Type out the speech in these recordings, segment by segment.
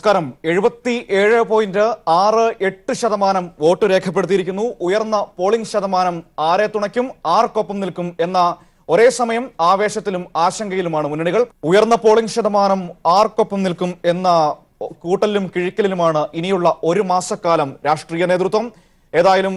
നമസ്കാരം. 77.68% വോട്ട് രേഖപ്പെടുത്തിയിരിക്കുന്നു. ഉയർന്ന പോളിംഗ് ശതമാനം ആരെ തുണയ്ക്കും, ആർക്കൊപ്പം നിൽക്കും എന്ന ഒരേ സമയം ആവേശത്തിലും ആശങ്കയിലുമാണ് മുന്നണികൾ. ഉയർന്ന പോളിംഗ് ശതമാനം ആർക്കൊപ്പം നിൽക്കും എന്ന കൂട്ടലിലും കിഴിക്കലിലുമാണ് ഇനിയുള്ള ഒരു മാസക്കാലം രാഷ്ട്രീയ നേതൃത്വം. ഏതായാലും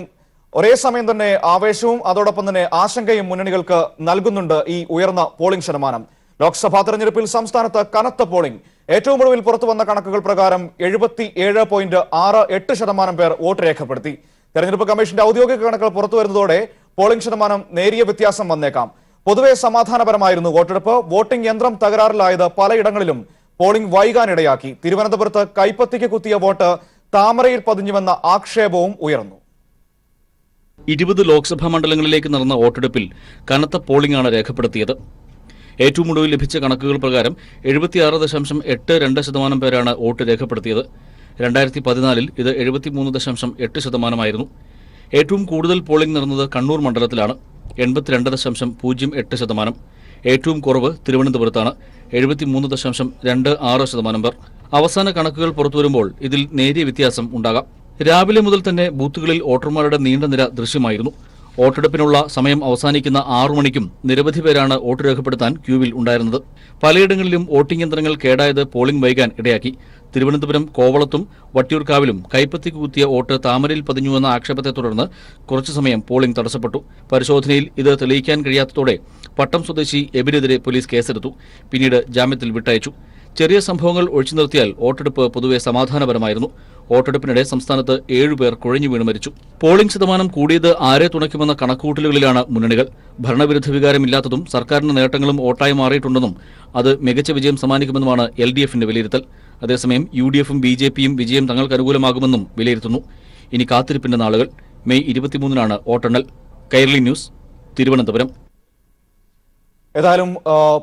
ഒരേ സമയം തന്നെ ആവേശവും അതോടൊപ്പം തന്നെ ആശങ്കയും മുന്നണികൾക്ക് നൽകുന്നുണ്ട് ഈ ഉയർന്ന പോളിംഗ് ശതമാനം. ലോക്സഭാ തെരഞ്ഞെടുപ്പിൽ സംസ്ഥാനത്ത് കനത്ത പോളിംഗ്. ഏറ്റവും ഒടുവിൽ പുറത്തു വന്ന കണക്കുകൾ പ്രകാരം 77.68% പേർ വോട്ട് രേഖപ്പെടുത്തി. തെരഞ്ഞെടുപ്പ് കമ്മീഷന്റെ ഔദ്യോഗിക കണക്കുകൾ പുറത്തു വരുന്നതോടെ പോളിംഗ് ശതമാനം നേരിയ വ്യത്യാസം വന്നേക്കാം. പൊതുവെ സമാധാനപരമായിരുന്നു വോട്ടെടുപ്പ്. വോട്ടിംഗ് യന്ത്രം തകരാറിലായത് പലയിടങ്ങളിലും പോളിംഗ് വൈകാനിടയാക്കി. തിരുവനന്തപുരത്ത് കൈപ്പത്തിക്ക് കുത്തിയ വോട്ട് താമരയിൽ പതിഞ്ഞുവെന്ന ആക്ഷേപവും ഉയർന്നു. 20 ലോക്സഭാ മണ്ഡലങ്ങളിലേക്ക് നടന്ന വോട്ടെടുപ്പിൽ കനത്ത പോളിംഗാണ് രേഖപ്പെടുത്തിയത്. ഏറ്റവും ഒടുവിൽ ലഭിച്ച കണക്കുകൾ പ്രകാരം 76.82% പേരാണ് വോട്ട് രേഖപ്പെടുത്തിയത്. 2014 ഇത് 73.8%. ഏറ്റവും കൂടുതൽ പോളിംഗ് നടന്നത് കണ്ണൂർ മണ്ഡലത്തിലാണ്, 82.08%. ഏറ്റവും കുറവ് തിരുവനന്തപുരത്താണ്, 73.26% പേർ. അവസാന കണക്കുകൾ പുറത്തുവരുമ്പോൾ ഇതിൽ നേരിയ വ്യത്യാസം ഉണ്ടാകാം. രാവിലെ മുതൽ തന്നെ ബൂത്തുകളിൽ വോട്ടർമാരുടെ നീണ്ട നിര ദൃശ്യമായിരുന്നു. വോട്ടെടുപ്പിനുള്ള സമയം അവസാനിക്കുന്ന 6 മണിക്കും നിരവധി പേരാണ് വോട്ട് രേഖപ്പെടുത്താൻ ക്യൂവിൽ ഉണ്ടായിരുന്നത്. പലയിടങ്ങളിലും വോട്ടിംഗ് യന്ത്രങ്ങൾ കേടായത് പോളിംഗ് വൈകാൻ ഇടയാക്കി. തിരുവനന്തപുരം കോവളത്തും വട്ടിയൂർക്കാവിലും കൈപ്പത്തിക്ക് കുത്തിയ വോട്ട് താമരയിൽ പതിഞ്ഞുവെന്ന ആക്ഷേപത്തെ തുടർന്ന് കുറച്ചു സമയം പോളിംഗ് തടസ്സപ്പെട്ടു. പരിശോധനയിൽ ഇത് തെളിയിക്കാൻ കഴിയാത്തതോടെ പട്ടം സ്വദേശി എബിനെതിരെ പോലീസ് കേസെടുത്തു. പിന്നീട് ജാമ്യത്തിൽ വിട്ടയച്ചു. ചെറിയ സംഭവങ്ങൾ ഒഴിച്ചു നിർത്തിയാൽ വോട്ടെടുപ്പ് പൊതുവെ സമാധാനപരമായിരുന്നു. വോട്ടെടുപ്പിനിടെ സംസ്ഥാനത്ത് 7 പേർ കുഴഞ്ഞു വീണ് മരിച്ചു. പോളിംഗ് ശതമാനം കൂടിയത് ആരെ തുണയ്ക്കുമെന്ന കണക്കുകൂട്ടലുകളിലാണ് മുന്നണികൾ. ഭരണവിരുദ്ധ വികാരമില്ലാത്തതും സർക്കാരിന്റെ നേട്ടങ്ങളും വോട്ടായി മാറിയിട്ടുണ്ടെന്നും അത് മികച്ച വിജയം സമ്മാനിക്കുമെന്നുമാണ് LDFന്റെ വിലയിരുത്തൽ. അതേസമയം UDFും BJPയും വിജയം തങ്ങൾക്ക് അനുകൂലമാകുമെന്നും വിലയിരുത്തുന്നു. ഇനി കാത്തിരിപ്പിന്റെ നാളുകൾ. മെയ് 23-നാണ് വോട്ടെണ്ണൽ. കൈരളി ന്യൂസ്, തിരുവനന്തപുരം. ഏതായാലും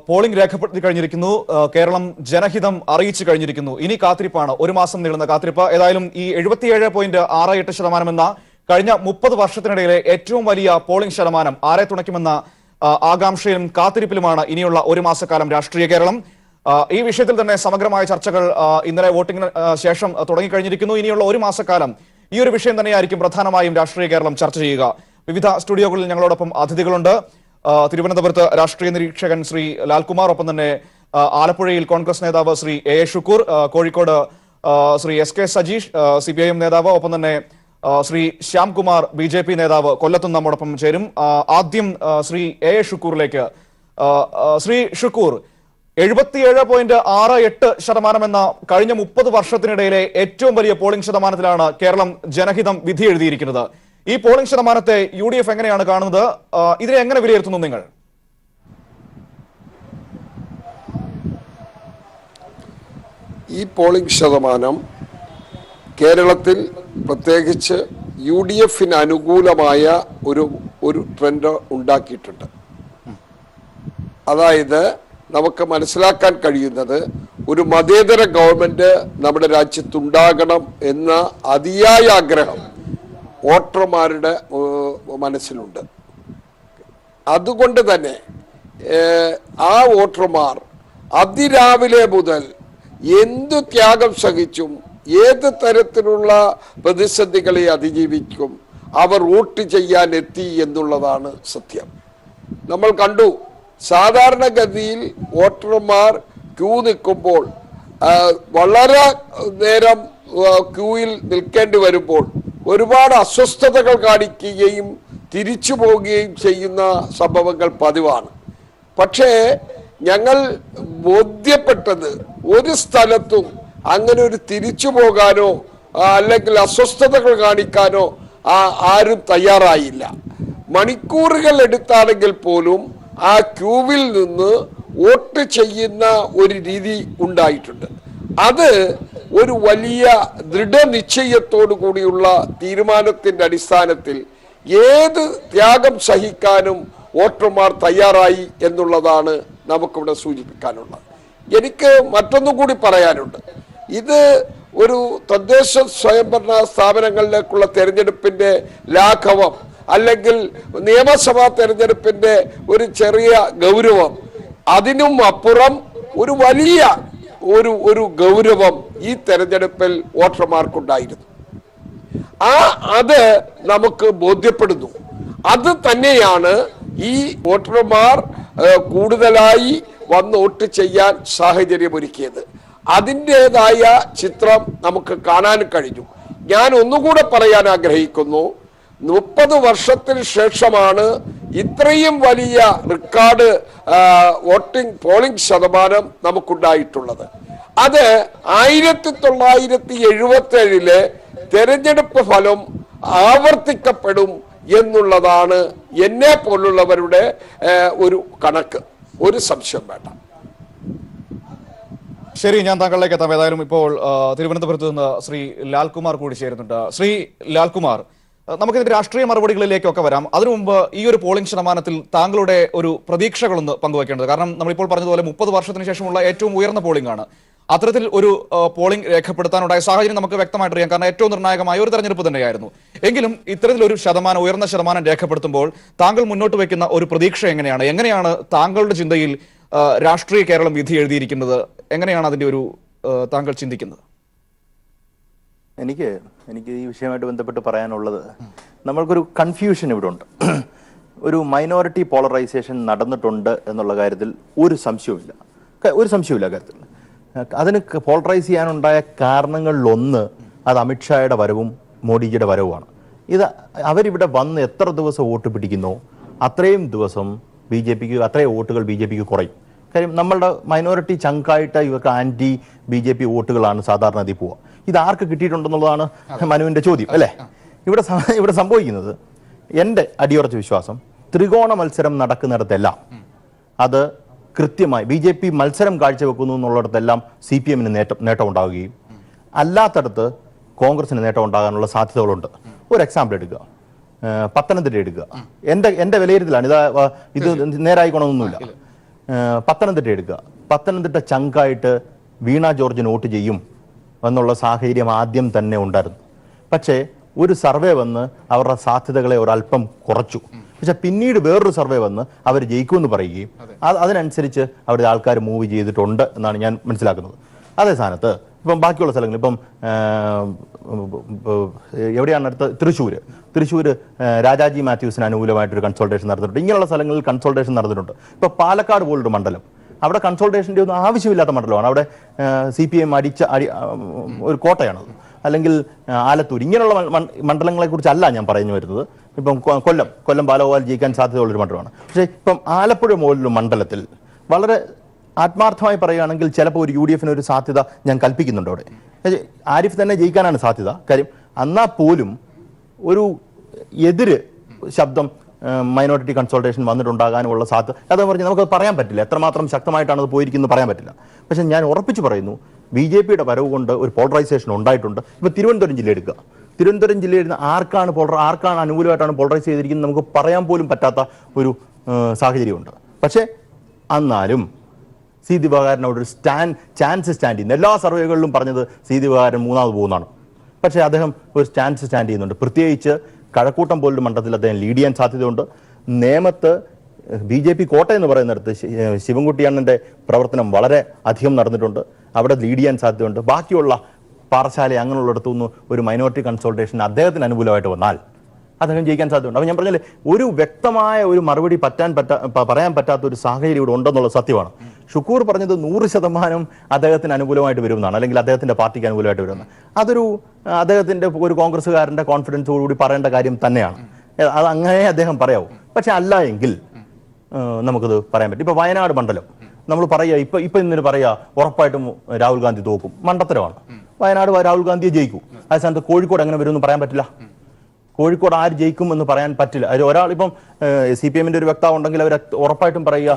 പോളിംഗ് രേഖപ്പെടുത്തി കഴിഞ്ഞിരിക്കുന്നു. കേരളം ജനഹിതം അറിയിച്ചു കഴിഞ്ഞിരിക്കുന്നു. ഇനി കാത്തിരിപ്പാണ്, ഒരു മാസം നീളുന്ന കാത്തിരിപ്പ്. ഏതായാലും ഈ 77.68% എന്ന കഴിഞ്ഞ 30 വർഷത്തിനിടയിലെ ഏറ്റവും വലിയ പോളിംഗ് ശതമാനം ആരെ തുണയ്ക്കുമെന്ന ആകാംക്ഷയിലും കാത്തിരിപ്പിലുമാണ് ഇനിയുള്ള ഒരു മാസക്കാലം രാഷ്ട്രീയ കേരളം. ഈ വിഷയത്തിൽ തന്നെ സമഗ്രമായ ചർച്ചകൾ ഇന്നലെ വോട്ടിംഗിന് ശേഷം തുടങ്ങിക്കഴിഞ്ഞിരിക്കുന്നു. ഇനിയുള്ള ഒരു മാസക്കാലം ഈ ഒരു വിഷയം തന്നെയായിരിക്കും പ്രധാനമായും രാഷ്ട്രീയ കേരളം ചർച്ച ചെയ്യുക. വിവിധ സ്റ്റുഡിയോകളിൽ ഞങ്ങളോടൊപ്പം അതിഥികളുണ്ട്. തിരുവനന്തപുരത്ത് രാഷ്ട്രീയ നിരീക്ഷകൻ ശ്രീ ലാൽകുമാർ, ഒപ്പം തന്നെ ആലപ്പുഴയിൽ കോൺഗ്രസ് നേതാവ് Shri A. Shukkur, Kozhikode Shri SK Sajeesh CPIM നേതാവ്, ഒപ്പം തന്നെ ശ്രീ ശ്യാംകുമാർ BJP നേതാവ് കൊല്ലത്തും നമ്മോടൊപ്പം ചേരും. ആദ്യം ശ്രീ A. ഷുക്കൂറിലേക്ക്. ശ്രീ ഷുക്കൂർ, 77.68% എന്ന കഴിഞ്ഞ 30 വർഷത്തിനിടയിലെ ഏറ്റവും വലിയ പോളിംഗ് ശതമാനത്തിലാണ് കേരളം ജനഹിതം വിധി എഴുതിയിരിക്കുന്നത്. ഈ പോളിംഗ് ശതമാനത്തെ UDF എങ്ങനെയാണ് കാണുന്നത്? ഇതിനെ എങ്ങനെ വിലയിരുത്തുന്നു നിങ്ങൾ? ഈ പോളിംഗ് ശതമാനം കേരളത്തിൽ പ്രത്യേകിച്ച് UDFന് അനുകൂലമായ ഒരു ട്രെൻഡ് ഉണ്ടാക്കിയിട്ടുണ്ട്. അതായത് നമുക്ക് മനസ്സിലാക്കാൻ കഴിയുന്നത്, ഒരു മതേതര ഗവൺമെന്റ് നമ്മുടെ രാജ്യത്തുണ്ടാകണം എന്ന അതിയായ ആഗ്രഹം വോട്ടർമാരുടെ മനസ്സിലുണ്ട്. അതുകൊണ്ട് തന്നെ ആ വോട്ടർമാർ അതിരാവിലെ മുതൽ എന്തു ത്യാഗം സഹിച്ചും ഏത് തരത്തിലുള്ള പ്രതിസന്ധികളെ അതിജീവിക്കും അവർ വോട്ട് ചെയ്യാൻ എത്തി എന്നുള്ളതാണ് സത്യം. നമ്മൾ കണ്ടു, സാധാരണഗതിയിൽ വോട്ടർമാർ ക്യൂ നിൽക്കുമ്പോൾ വളരെ നേരം ക്യൂവിൽ നിൽക്കേണ്ടി വരുമ്പോൾ ഒരുപാട് അസ്വസ്ഥതകൾ കാണിക്കുകയും തിരിച്ചു പോവുകയും ചെയ്യുന്ന സംഭവങ്ങൾ പതിവാണ്. പക്ഷേ ഞങ്ങൾ ബോധ്യപ്പെട്ടത്, ഒരു സ്ഥലത്തും അങ്ങനെ ഒരു തിരിച്ചു പോകാനോ അല്ലെങ്കിൽ അസ്വസ്ഥതകൾ കാണിക്കാനോ ആരും തയ്യാറായില്ല. മണിക്കൂറുകൾ എടുത്താണെങ്കിൽ പോലും ആ ക്യൂവിൽ നിന്ന് വോട്ട് ചെയ്യുന്ന ഒരു രീതി ഉണ്ടായിട്ടുണ്ട്. അത് ഒരു വലിയ ദൃഢനിശ്ചയത്തോടു കൂടിയുള്ള തീരുമാനത്തിന്റെ അടിസ്ഥാനത്തിൽ ഏത് ത്യാഗം സഹിക്കാനും വോട്ടർമാർ തയ്യാറായി എന്നുള്ളതാണ് നമുക്കിവിടെ സൂചിപ്പിക്കാനുള്ളത്. എനിക്ക് മറ്റൊന്നും കൂടി പറയാനുണ്ട്. ഇത് ഒരു തദ്ദേശ സ്വയംഭരണ സ്ഥാപനങ്ങളിലേക്കുള്ള തെരഞ്ഞെടുപ്പിന്റെ ലാഘവം അല്ലെങ്കിൽ നിയമസഭാ തെരഞ്ഞെടുപ്പിന്റെ ഒരു ചെറിയ ഗൗരവം, അതിനും അപ്പുറം ഒരു വലിയ ഒരു ഗൗരവം ഈ തെരഞ്ഞെടുപ്പിൽ വോട്ടർമാർക്കുണ്ടായിരുന്നു. അത് നമുക്ക് ബോധ്യപ്പെടുന്നു. അത് തന്നെയാണ് ഈ വോട്ടർമാർ കൂടുതലായി വന്ന് വോട്ട് ചെയ്യാൻ സാഹചര്യമൊരുക്കിയത്. അതിൻ്റെതായ ചിത്രം നമുക്ക് കാണാൻ കഴിഞ്ഞു. ഞാൻ ഒന്നുകൂടെ പറയാൻ ആഗ്രഹിക്കുന്നു, 30 വർഷത്തിന് ശേഷമാണ് ഇത്രയും വലിയ റെക്കോർഡ് പോളിംഗ് ശതമാനം നമുക്കുണ്ടായിട്ടുള്ളത്. അത് 1977 തെരഞ്ഞെടുപ്പ് ഫലം ആവർത്തിക്കപ്പെടും എന്നുള്ളതാണ് എന്നെ പോലുള്ളവരുടെ ഒരു കണക്ക്. ഒരു സംശയം വേണ്ട. ശരി, ഞാൻ താങ്കളിലേക്ക് എത്താം. ഏതായാലും ഇപ്പോൾ തിരുവനന്തപുരത്ത് നിന്ന് ശ്രീ ലാൽകുമാർ കൂടി ചേരുന്നുണ്ട്. ശ്രീ ലാൽകുമാർ, നമുക്കിതിന്റെ രാഷ്ട്രീയ മറുപടികളിലേക്കൊക്കെ വരാം. അതിനു മുമ്പ് ഈ ഒരു പോളിംഗ് ശതമാനത്തിൽ താങ്കളുടെ ഒരു പ്രതീക്ഷകളൊന്ന് പങ്കുവയ്ക്കേണ്ടത്, കാരണം നമ്മളിപ്പോൾ പറഞ്ഞതുപോലെ 30 വർഷത്തിന് ശേഷമുള്ള ഏറ്റവും ഉയർന്ന പോളിംഗ് ആണ്. അത്തരത്തിൽ ഒരു പോളിംഗ് രേഖപ്പെടുത്താനുണ്ടായ സാഹചര്യം നമുക്ക് വ്യക്തമായിട്ട് അറിയാം, കാരണം ഏറ്റവും നിർണായകമായ ഒരു തെരഞ്ഞെടുപ്പ് തന്നെയായിരുന്നു. എങ്കിലും ഇത്തരത്തിലൊരു ഉയർന്ന ശതമാനം രേഖപ്പെടുത്തുമ്പോൾ താങ്കൾ മുന്നോട്ട് വയ്ക്കുന്ന ഒരു പ്രതീക്ഷ എങ്ങനെയാണ് താങ്കളുടെ ചിന്തയിൽ രാഷ്ട്രീയ കേരളം വിധി എഴുതിയിരിക്കുന്നത്? എങ്ങനെയാണ് അതിന്റെ ഒരു താങ്കൾ ചിന്തിക്കുന്നത്? എനിക്ക് ഈ വിഷയമായിട്ട് ബന്ധപ്പെട്ട് പറയാനുള്ളത്, നമ്മൾക്കൊരു കൺഫ്യൂഷൻ ഇവിടെ ഉണ്ട്. ഒരു മൈനോറിറ്റി പോളറൈസേഷൻ നടന്നിട്ടുണ്ട് എന്നുള്ള കാര്യത്തിൽ ഒരു സംശയവുമില്ല കാര്യത്തിൽ. അതിന് പോളറൈസ് ചെയ്യാനുണ്ടായ കാരണങ്ങളിലൊന്ന് അത് അമിത്ഷായുടെ വരവും മോഡിജിയുടെ വരവുമാണ്. ഇത് അവരിവിടെ വന്ന് എത്ര ദിവസം വോട്ട് പിടിക്കുന്നോ അത്രയും ദിവസം അത്രയും വോട്ടുകൾ ബി ജെ പിക്ക് കുറയും. കാര്യം നമ്മളുടെ മൈനോറിറ്റി ചങ്കായിട്ട് ഇവർക്ക് ആന്റി BJP വോട്ടുകളാണ് സാധാരണ ഗതി പോവുക. ഇത് ആർക്ക് കിട്ടിയിട്ടുണ്ടെന്നുള്ളതാണ് മനുവിന്റെ ചോദ്യം, അല്ലേ? ഇവിടെ സംഭവിക്കുന്നത്, എൻ്റെ അടിയുറച്ച വിശ്വാസം, ത്രികോണ മത്സരം നടക്കുന്നിടത്തെല്ലാം അത് കൃത്യമായി BJP മത്സരം കാഴ്ചവെക്കുന്നു എന്നുള്ളിടത്തെല്ലാം CPM-ന് നേട്ടം ഉണ്ടാവുകയും അല്ലാത്തടത്ത് കോൺഗ്രസിന് നേട്ടം ഉണ്ടാകാനുള്ള സാധ്യതകളുണ്ട്. ഒരു എക്സാമ്പിൾ എടുക്കുക, പത്തനംതിട്ട എടുക്കുക. എൻ്റെ വിലയിരുത്തലാണ്, ഇത് നേരായിക്കണമെന്നൊന്നുമില്ല. പത്തനംതിട്ട എടുക്കുക. പത്തനംതിട്ട ചങ്കായിട്ട് വീണ ജോർജിന് വോട്ട് ചെയ്യും എന്നുള്ള സാഹചര്യം ആദ്യം തന്നെ ഉണ്ടായിരുന്നു. പക്ഷേ ഒരു സർവേ വന്ന് അവരുടെ സാധ്യതകളെ ഒരല്പം കുറച്ചു. പക്ഷെ പിന്നീട് വേറൊരു സർവേ വന്ന് അവർ ജയിക്കുമെന്ന് പറയുകയും അതിനനുസരിച്ച് അവരുടെ ആൾക്കാർ മൂവ് ചെയ്തിട്ടുണ്ട് എന്നാണ് ഞാൻ മനസ്സിലാക്കുന്നത്. അതേ സ്ഥാനത്ത് ഇപ്പം ബാക്കിയുള്ള സ്ഥലങ്ങൾ, ഇപ്പം എവിടെയാണ് അടുത്ത് തൃശ്ശൂർ രാജാജി മാത്യൂസിന് അനുകൂലമായിട്ടൊരു കൺസൾട്ടേഷൻ നടന്നിട്ടുണ്ട്. ഇങ്ങനെയുള്ള സ്ഥലങ്ങളിൽ കൺസൾട്ടേഷൻ നടന്നിട്ടുണ്ട്. ഇപ്പോൾ പാലക്കാട് പോലൊരു മണ്ഡലം, അവിടെ കൺസൾട്ടേഷൻ്റെ ഒന്നും ആവശ്യമില്ലാത്ത മണ്ഡലമാണ്. അവിടെ CPM ഒരു കോട്ടയാണത്. അല്ലെങ്കിൽ ആലത്തൂർ, ഇങ്ങനെയുള്ള മണ്ഡലങ്ങളെക്കുറിച്ചല്ല ഞാൻ പറഞ്ഞു വരുന്നത്. ഇപ്പം കൊല്ലം ബാലഗോപാൽ ജയിക്കാൻ സാധ്യതയുള്ളൊരു മണ്ഡലമാണ്. പക്ഷേ ഇപ്പം ആലപ്പുഴ പോലൊരു മണ്ഡലത്തിൽ വളരെ ആത്മാർത്ഥമായി പറയുകയാണെങ്കിൽ ചിലപ്പോൾ ഒരു UDF-ന് ഒരു സാധ്യത ഞാൻ കൽപ്പിക്കുന്നുണ്ട്. അവിടെ ആരിഫ് തന്നെ ജയിക്കാനാണ് സാധ്യത. കാര്യം എന്നാൽ പോലും ഒരു എതിര് ശബ്ദം മൈനോറിറ്റി കൺസൾട്ടേഷൻ വന്നിട്ടുണ്ടാകാനുള്ള സാധ്യത, അത് പറഞ്ഞ് നമുക്ക് പറയാൻ പറ്റില്ല എത്രമാത്രം ശക്തമായിട്ടാണ് അത് പോയിരിക്കുന്നത് പറയാൻ പറ്റില്ല. പക്ഷെ ഞാൻ ഉറപ്പിച്ച് പറയുന്നു, BJP-യുടെ വരവ് കൊണ്ട് ഒരു പോളറൈസേഷൻ ഉണ്ടായിട്ടുണ്ട്. ഇപ്പോൾ തിരുവനന്തപുരം ജില്ല എടുക്കുക. തിരുവനന്തപുരം ജില്ലയിൽ ആർക്കാണ് അനുകൂലമായിട്ടാണ് പോളറൈസ് ചെയ്തിരിക്കുന്നത് നമുക്ക് പറയാൻ പോലും പറ്റാത്ത ഒരു സാഹചര്യമുണ്ട്. പക്ഷേ എന്നാലും സി ദിവാകരനോട് ഒരു ചാൻസ് സ്റ്റാൻഡ് ചെയ്യുന്നു. എല്ലാ സർവേകളിലും പറഞ്ഞത് സി ദിവാകരൻ 3ാമത് പോകുന്നതാണ്. പക്ഷേ അദ്ദേഹം ഒരു ചാൻസ് സ്റ്റാൻഡ് ചെയ്യുന്നുണ്ട്. പ്രത്യേകിച്ച് കഴക്കൂട്ടം പോലൊരു മണ്ഡലത്തിൽ അദ്ദേഹം ലീഡ് ചെയ്യാൻ സാധ്യതയുണ്ട്. നേമത്ത് BJP കോട്ട എന്ന് പറയുന്നിടത്ത് ശിവൻകുട്ടിയണ്ണൻ്റെ പ്രവർത്തനം വളരെ അധികം നടന്നിട്ടുണ്ട്. അവിടെ ലീഡ് ചെയ്യാൻ സാധ്യതയുണ്ട്. ബാക്കിയുള്ള പാറശാല അങ്ങനെയുള്ളിടത്തുനിന്ന് ഒരു മൈനോറിറ്റി കൺസൾട്ടേഷൻ അദ്ദേഹത്തിന് അനുകൂലമായിട്ട് വന്നാൽ അദ്ദേഹം ജയിക്കാൻ സാധ്യതയുണ്ട്. അപ്പോൾ ഞാൻ പറഞ്ഞാൽ ഒരു വ്യക്തമായ ഒരു മറുപടി പറയാൻ പറ്റാത്ത ഒരു സാഹചര്യം ഇവിടെ ഉണ്ടെന്നുള്ള സത്യമാണ്. ഷുക്കൂർ പറഞ്ഞത് 100% അദ്ദേഹത്തിന് അനുകൂലമായിട്ട് വരുമെന്നാണ്, അല്ലെങ്കിൽ അദ്ദേഹത്തിന്റെ പാർട്ടിക്ക് അനുകൂലമായിട്ട് വരുമെന്ന്. അതൊരു അദ്ദേഹത്തിന്റെ ഒരു കോൺഗ്രസ്സുകാരന്റെ കോൺഫിഡൻസോടുകൂടി പറയേണ്ട കാര്യം തന്നെയാണ്. അത് അങ്ങനെ അദ്ദേഹം പറയാവൂ. പക്ഷെ അല്ല എങ്കിൽ നമുക്കത് പറയാൻ പറ്റും. ഇപ്പൊ വയനാട് മണ്ഡലം നമ്മൾ പറയുക, ഇപ്പൊ ഇന്നലെ പറയുക ഉറപ്പായിട്ടും രാഹുൽ ഗാന്ധി തോക്കും, മണ്ടത്തരമാണ്. വയനാട് രാഹുൽ ഗാന്ധിയെ ജയിക്കും. അതേ സ്ഥാനത്ത് കോഴിക്കോട് എങ്ങനെ വരുമെന്ന് പറയാൻ പറ്റില്ല. കോഴിക്കോട് ആര് ജയിക്കും എന്ന് പറയാൻ പറ്റില്ല. ഒരാൾ ഇപ്പം CPM-ന്റെ ഒരു വക്താവ് ഉണ്ടെങ്കിൽ അവർ ഉറപ്പായിട്ടും പറയുക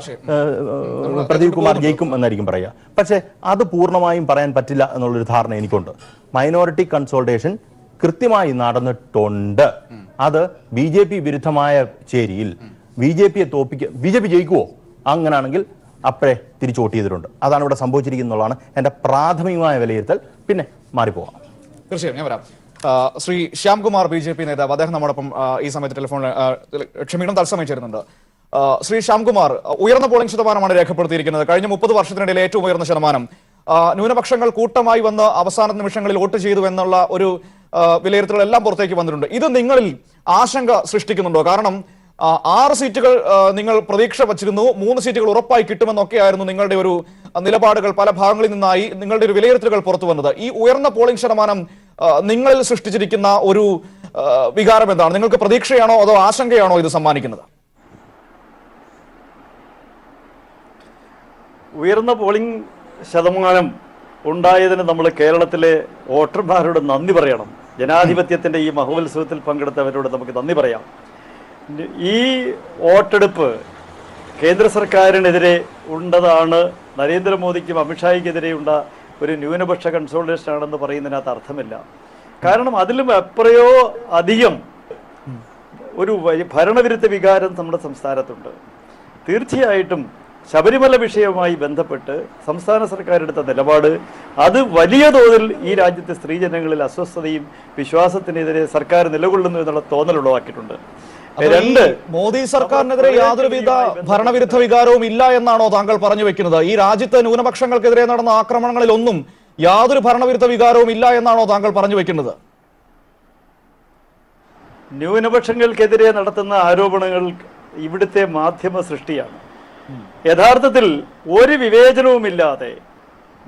പ്രദീപ് കുമാർ ജയിക്കും എന്നായിരിക്കും പറയുക. പക്ഷെ അത് പൂർണ്ണമായും പറയാൻ പറ്റില്ല എന്നുള്ളൊരു ധാരണ എനിക്കുണ്ട്. മൈനോറിറ്റി കൺസൾട്ടേഷൻ കൃത്യമായി നടന്നിട്ടുണ്ട്. അത് BJP വിരുദ്ധമായ ചേരിയിൽ BJP-യെ BJP ജയിക്കുവോ? അങ്ങനാണെങ്കിൽ അപ്പോഴേ തിരിച്ചു വോട്ട് ചെയ്തിട്ടുണ്ട്. അതാണ് ഇവിടെ സംഭവിച്ചിരിക്കുന്നതാണ് എൻ്റെ പ്രാഥമികമായ വിലയിരുത്തൽ. പിന്നെ മാറിപ്പോവാം. തീർച്ചയായും ഞാൻ വരാം. ശ്രീ ശ്യാംകുമാർ, BJP നേതാവ്, അദ്ദേഹം നമ്മോടൊപ്പം ഈ സമയത്ത് തത്സമയം ചേരുന്നുണ്ട്. ശ്രീ ശ്യാംകുമാർ, ഉയർന്ന പോളിംഗ് ശതമാനമാണ് രേഖപ്പെടുത്തിയിരിക്കുന്നത്. കഴിഞ്ഞ 30 വർഷത്തിനിടയിൽ ഏറ്റവും ഉയർന്ന ശതമാനം. ന്യൂനപക്ഷങ്ങൾ കൂട്ടമായി വന്ന് അവസാന നിമിഷങ്ങളിൽ വോട്ട് ചെയ്തു എന്നുള്ള ഒരു വിലയിരുത്തലുകളെല്ലാം പുറത്തേക്ക് വന്നിട്ടുണ്ട്. ഇത് നിങ്ങളിൽ ആശങ്ക സൃഷ്ടിക്കുന്നുണ്ടോ? കാരണം 6 സീറ്റുകൾ നിങ്ങൾ പ്രതീക്ഷ വച്ചിരുന്നു, 3 സീറ്റുകൾ ഉറപ്പായി കിട്ടുമെന്നൊക്കെയായിരുന്നു നിങ്ങളുടെ ഒരു നിലപാടുകൾ. പല ഭാഗങ്ങളിൽ നിന്നായി നിങ്ങളുടെ ഒരു വിലയിരുത്തലുകൾ പുറത്തു വന്നത്. ഈ ഉയർന്ന പോളിംഗ് ശതമാനം നിങ്ങളിൽ സൃഷ്ടിച്ചിരിക്കുന്ന ഒരു വികാരം എന്താണ്? നിങ്ങൾക്ക് പ്രതീക്ഷയാണോ അതോ ആശങ്കയാണോ ഇത് സമ്മാനിക്കുന്നത്? ഉയർന്ന പോളിംഗ് ശതമാനം ഉണ്ടായതിന് നമ്മൾ കേരളത്തിലെ വോട്ടർമാരോട് നന്ദി പറയണം. ജനാധിപത്യത്തിൻ്റെ ഈ മഹോത്സവത്തിൽ പങ്കെടുത്തവരോട് നമുക്ക് നന്ദി പറയാം. ഈ വോട്ടെടുപ്പ് കേന്ദ്ര സർക്കാരിനെതിരെ ഉണ്ടതാണ്, നരേന്ദ്രമോദിക്കും അമിത്ഷായ്ക്കെതിരെയുള്ള ഒരു ന്യൂനപക്ഷ കൺസോൾട്ടേഷൻ ആണെന്ന് പറയുന്നതിനകത്ത് അർത്ഥമില്ല. കാരണം അതിലും എത്രയോ അധികം ഒരു ഭരണവിരുദ്ധ വികാരം നമ്മുടെ സംസ്ഥാനത്തുണ്ട്. തീർച്ചയായിട്ടും ശബരിമല വിഷയവുമായി ബന്ധപ്പെട്ട് സംസ്ഥാന സർക്കാർ എടുത്ത നിലപാട് അത് വലിയ തോതിൽ ഈ രാജ്യത്തെ സ്ത്രീജനങ്ങളിൽ അസ്വസ്ഥതയും വിശ്വാസത്തിനെതിരെ സർക്കാർ നിലകൊള്ളുന്നു എന്നുള്ള തോന്നൽ ഉളവാക്കിയിട്ടുണ്ട്. മോദി സർക്കാരിനെതിരെ യാതൊരുവിധ ഭരണവിരുദ്ധ വികാരവും ഇല്ല എന്നാണോ താങ്കൾ പറഞ്ഞു വെക്കുന്നത്? ഈ രാജ്യത്ത് ന്യൂനപക്ഷങ്ങൾക്കെതിരെ നടന്ന ആക്രമണങ്ങളിലൊന്നും യാതൊരു ഭരണവിരുദ്ധ വികാരവും ഇല്ല എന്നാണോ താങ്കൾ പറഞ്ഞു വെക്കുന്നത്? ന്യൂനപക്ഷങ്ങൾക്കെതിരെ നടത്തുന്ന ആരോപണങ്ങൾ ഇവിടുത്തെ മാധ്യമ സൃഷ്ടിയാണ്. യഥാർത്ഥത്തിൽ ഒരു വിവേചനവുമില്ലാതെ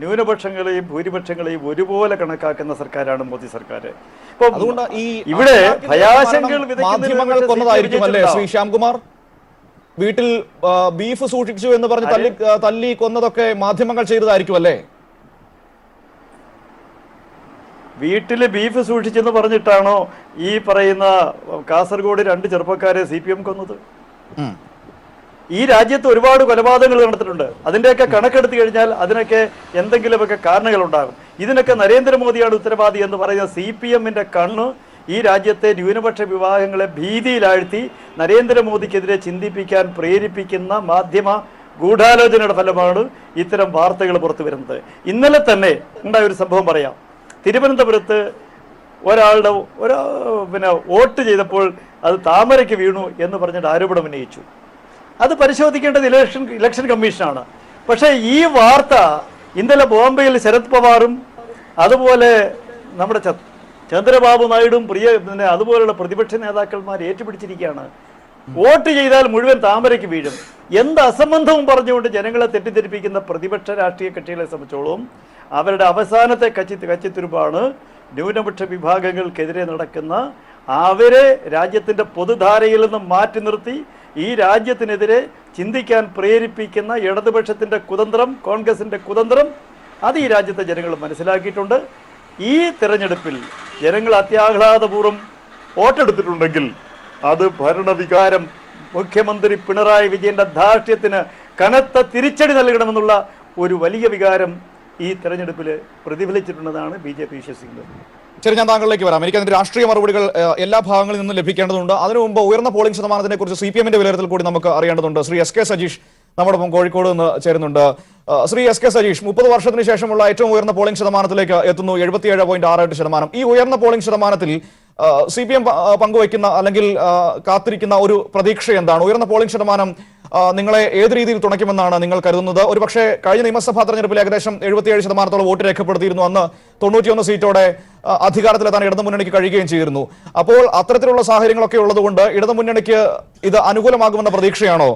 ന്യൂനപക്ഷങ്ങളെയും ഭൂരിപക്ഷങ്ങളെയും ഒരുപോലെ കണക്കാക്കുന്ന സർക്കാരാണ് മോദി സർക്കാർ. അതുകൊണ്ട് ഈ ഇവിടെ ഭയാശങ്കകൾ മാധ്യമങ്ങൾ കൊന്നതായിരിക്കും അല്ലേ ശ്രീ ശ്യാംകുമാർ? വീട്ടിൽ ബീഫ് സൂക്ഷിച്ചു എന്ന് പറഞ്ഞ് തല്ലി കൊന്നതൊക്കെ മാധ്യമങ്ങൾ ചെയ്തതായിരിക്കും അല്ലേ? വീട്ടില് ബീഫ് സൂക്ഷിച്ചെന്ന് പറഞ്ഞിട്ടാണോ ഈ പറയുന്ന കാസർഗോഡ് 2 ചെറുപ്പക്കാരെ CPM കൊന്നത്? ഈ രാജ്യത്ത് ഒരുപാട് കൊലപാതകങ്ങൾ നടന്നിട്ടുണ്ട്. അതിൻ്റെയൊക്കെ കണക്കെടുത്തു കഴിഞ്ഞാൽ അതിനൊക്കെ എന്തെങ്കിലുമൊക്കെ കാരണങ്ങളുണ്ടാകും. ഇതിനൊക്കെ നരേന്ദ്രമോദിയാണ് ഉത്തരവാദി എന്ന് പറയുന്ന CPMന്റെ കണ്ണ് ഈ രാജ്യത്തെ ന്യൂനപക്ഷ വിഭാഗങ്ങളെ ഭീതിയിലാഴ്ത്തി നരേന്ദ്രമോദിക്കെതിരെ ചിന്തിപ്പിക്കാൻ പ്രേരിപ്പിക്കുന്ന മാധ്യമ ഗൂഢാലോചനയുടെ ഫലമാണ് ഇത്തരം വാർത്തകൾ പുറത്തു വരുന്നത്. ഇന്നലെ തന്നെ ഉണ്ടായ ഒരു സംഭവം പറയാം. തിരുവനന്തപുരത്ത് ഒരാളുടെ വോട്ട് ചെയ്തപ്പോൾ അത് താമരയ്ക്ക് വീണു എന്ന് പറഞ്ഞിട്ട് ആരോപണം ഉന്നയിച്ചു. അത് പരിശോധിക്കേണ്ടത് ഇലക്ഷൻ കമ്മീഷനാണ്. പക്ഷേ ഈ വാർത്ത ഇന്നലെ ബോംബെയിൽ ശരത് പവാറും അതുപോലെ നമ്മുടെ ചന്ദ്രബാബു നായിഡും അതുപോലുള്ള പ്രതിപക്ഷ നേതാക്കന്മാർ ഏറ്റുപിടിച്ചിരിക്കുകയാണ്. വോട്ട് ചെയ്താൽ മുഴുവൻ താമരയ്ക്ക് വീഴും. എന്ത് അസംബന്ധവും പറഞ്ഞുകൊണ്ട് ജനങ്ങളെ തെറ്റിദ്ധരിപ്പിക്കുന്ന പ്രതിപക്ഷ രാഷ്ട്രീയ കക്ഷികളെ സംബന്ധിച്ചോളം അവരുടെ അവസാനത്തെ കച്ചിത്തുരുമ്പാണ് ന്യൂനപക്ഷ വിഭാഗങ്ങൾക്കെതിരെ നടക്കുന്ന, അവരെ രാജ്യത്തിൻ്റെ പൊതുധാരയിൽ നിന്ന് മാറ്റി നിർത്തി ഈ രാജ്യത്തിനെതിരെ ചിന്തിക്കാൻ പ്രേരിപ്പിക്കുന്ന ഇടതുപക്ഷത്തിൻ്റെ കുതന്ത്രം, കോൺഗ്രസിൻ്റെ കുതന്ത്രം അത് ഈ രാജ്യത്തെ ജനങ്ങൾ മനസ്സിലാക്കിയിട്ടുണ്ട്. ഈ തെരഞ്ഞെടുപ്പിൽ ജനങ്ങൾ അത്യാഹ്ലാദപൂർവ്വം വോട്ടെടുത്തിട്ടുണ്ടെങ്കിൽ അത് ഭരണവികാരം മുഖ്യമന്ത്രി പിണറായി വിജയന്റെ ധാർഷ്ട്യത്തിന് കനത്ത തിരിച്ചടി നൽകണമെന്നുള്ള ഒരു വലിയ വികാരം ഈ തെരഞ്ഞെടുപ്പിൽ പ്രതിഫലിച്ചിട്ടുണ്ടെന്നാണ് BJP വിശ്വസിക്കുന്നത്. ശരി, ഞാൻ താങ്കളിലേക്ക് വരാം. എനിക്ക് അതിന്റെ രാഷ്ട്രീയ മറുപടികൾ എല്ലാ ഭാഗങ്ങളിൽ നിന്നും ലഭിക്കേണ്ടതുണ്ട്. അതിനു മുമ്പ് ഉയർന്ന പോളിംഗ് ശതമാനത്തിനെ കുറിച്ച് CPMന്റെ വിലയിരുത്തൽ കൂടി നമുക്ക് അറിയേണ്ടതുണ്ട്. ശ്രീ SK സജീഷ് നമ്മോടൊപ്പം കോഴിക്കോട് നിന്ന് ചേരുന്നുണ്ട്. ശ്രീ SK സജീഷ്, 30 വർഷത്തിന് ശേഷമുള്ള ഏറ്റവും ഉയർന്ന പോളിംഗ് ശതമാനത്തിലേക്ക് എത്തുന്നു, 77.68%. ഈ ഉയർന്ന പോളിംഗ് ശതമാനത്തിൽ CPM പങ്കുവയ്ക്കുന്ന അല്ലെങ്കിൽ കാത്തിരിക്കുന്ന ഒരു പ്രതീക്ഷ എന്താണ്? ഉയർന്ന പോളിംഗ് ശതമാനം നിങ്ങളെ ഏത് രീതിയിൽ തുണയ്ക്കുമെന്നാണ് നിങ്ങൾ കരുതുന്നത്? ഒരുപക്ഷെ കഴിഞ്ഞ നിയമസഭാ തെരഞ്ഞെടുപ്പിൽ ഏകദേശം 77% വോട്ട് രേഖപ്പെടുത്തിയിരുന്നു. അന്ന് 91 സീറ്റോടെ അധികാരത്തിലെത്താൻ ഇടതുമുന്നണിക്ക് കഴിയുകയും ചെയ്തിരുന്നു. അപ്പോൾ അത്തരത്തിലുള്ള സാഹചര്യങ്ങളൊക്കെ ഉള്ളതുകൊണ്ട് ഇടതുമുന്നണിക്ക് ഇത് അനുകൂലമാകുമെന്ന പ്രതീക്ഷയാണോ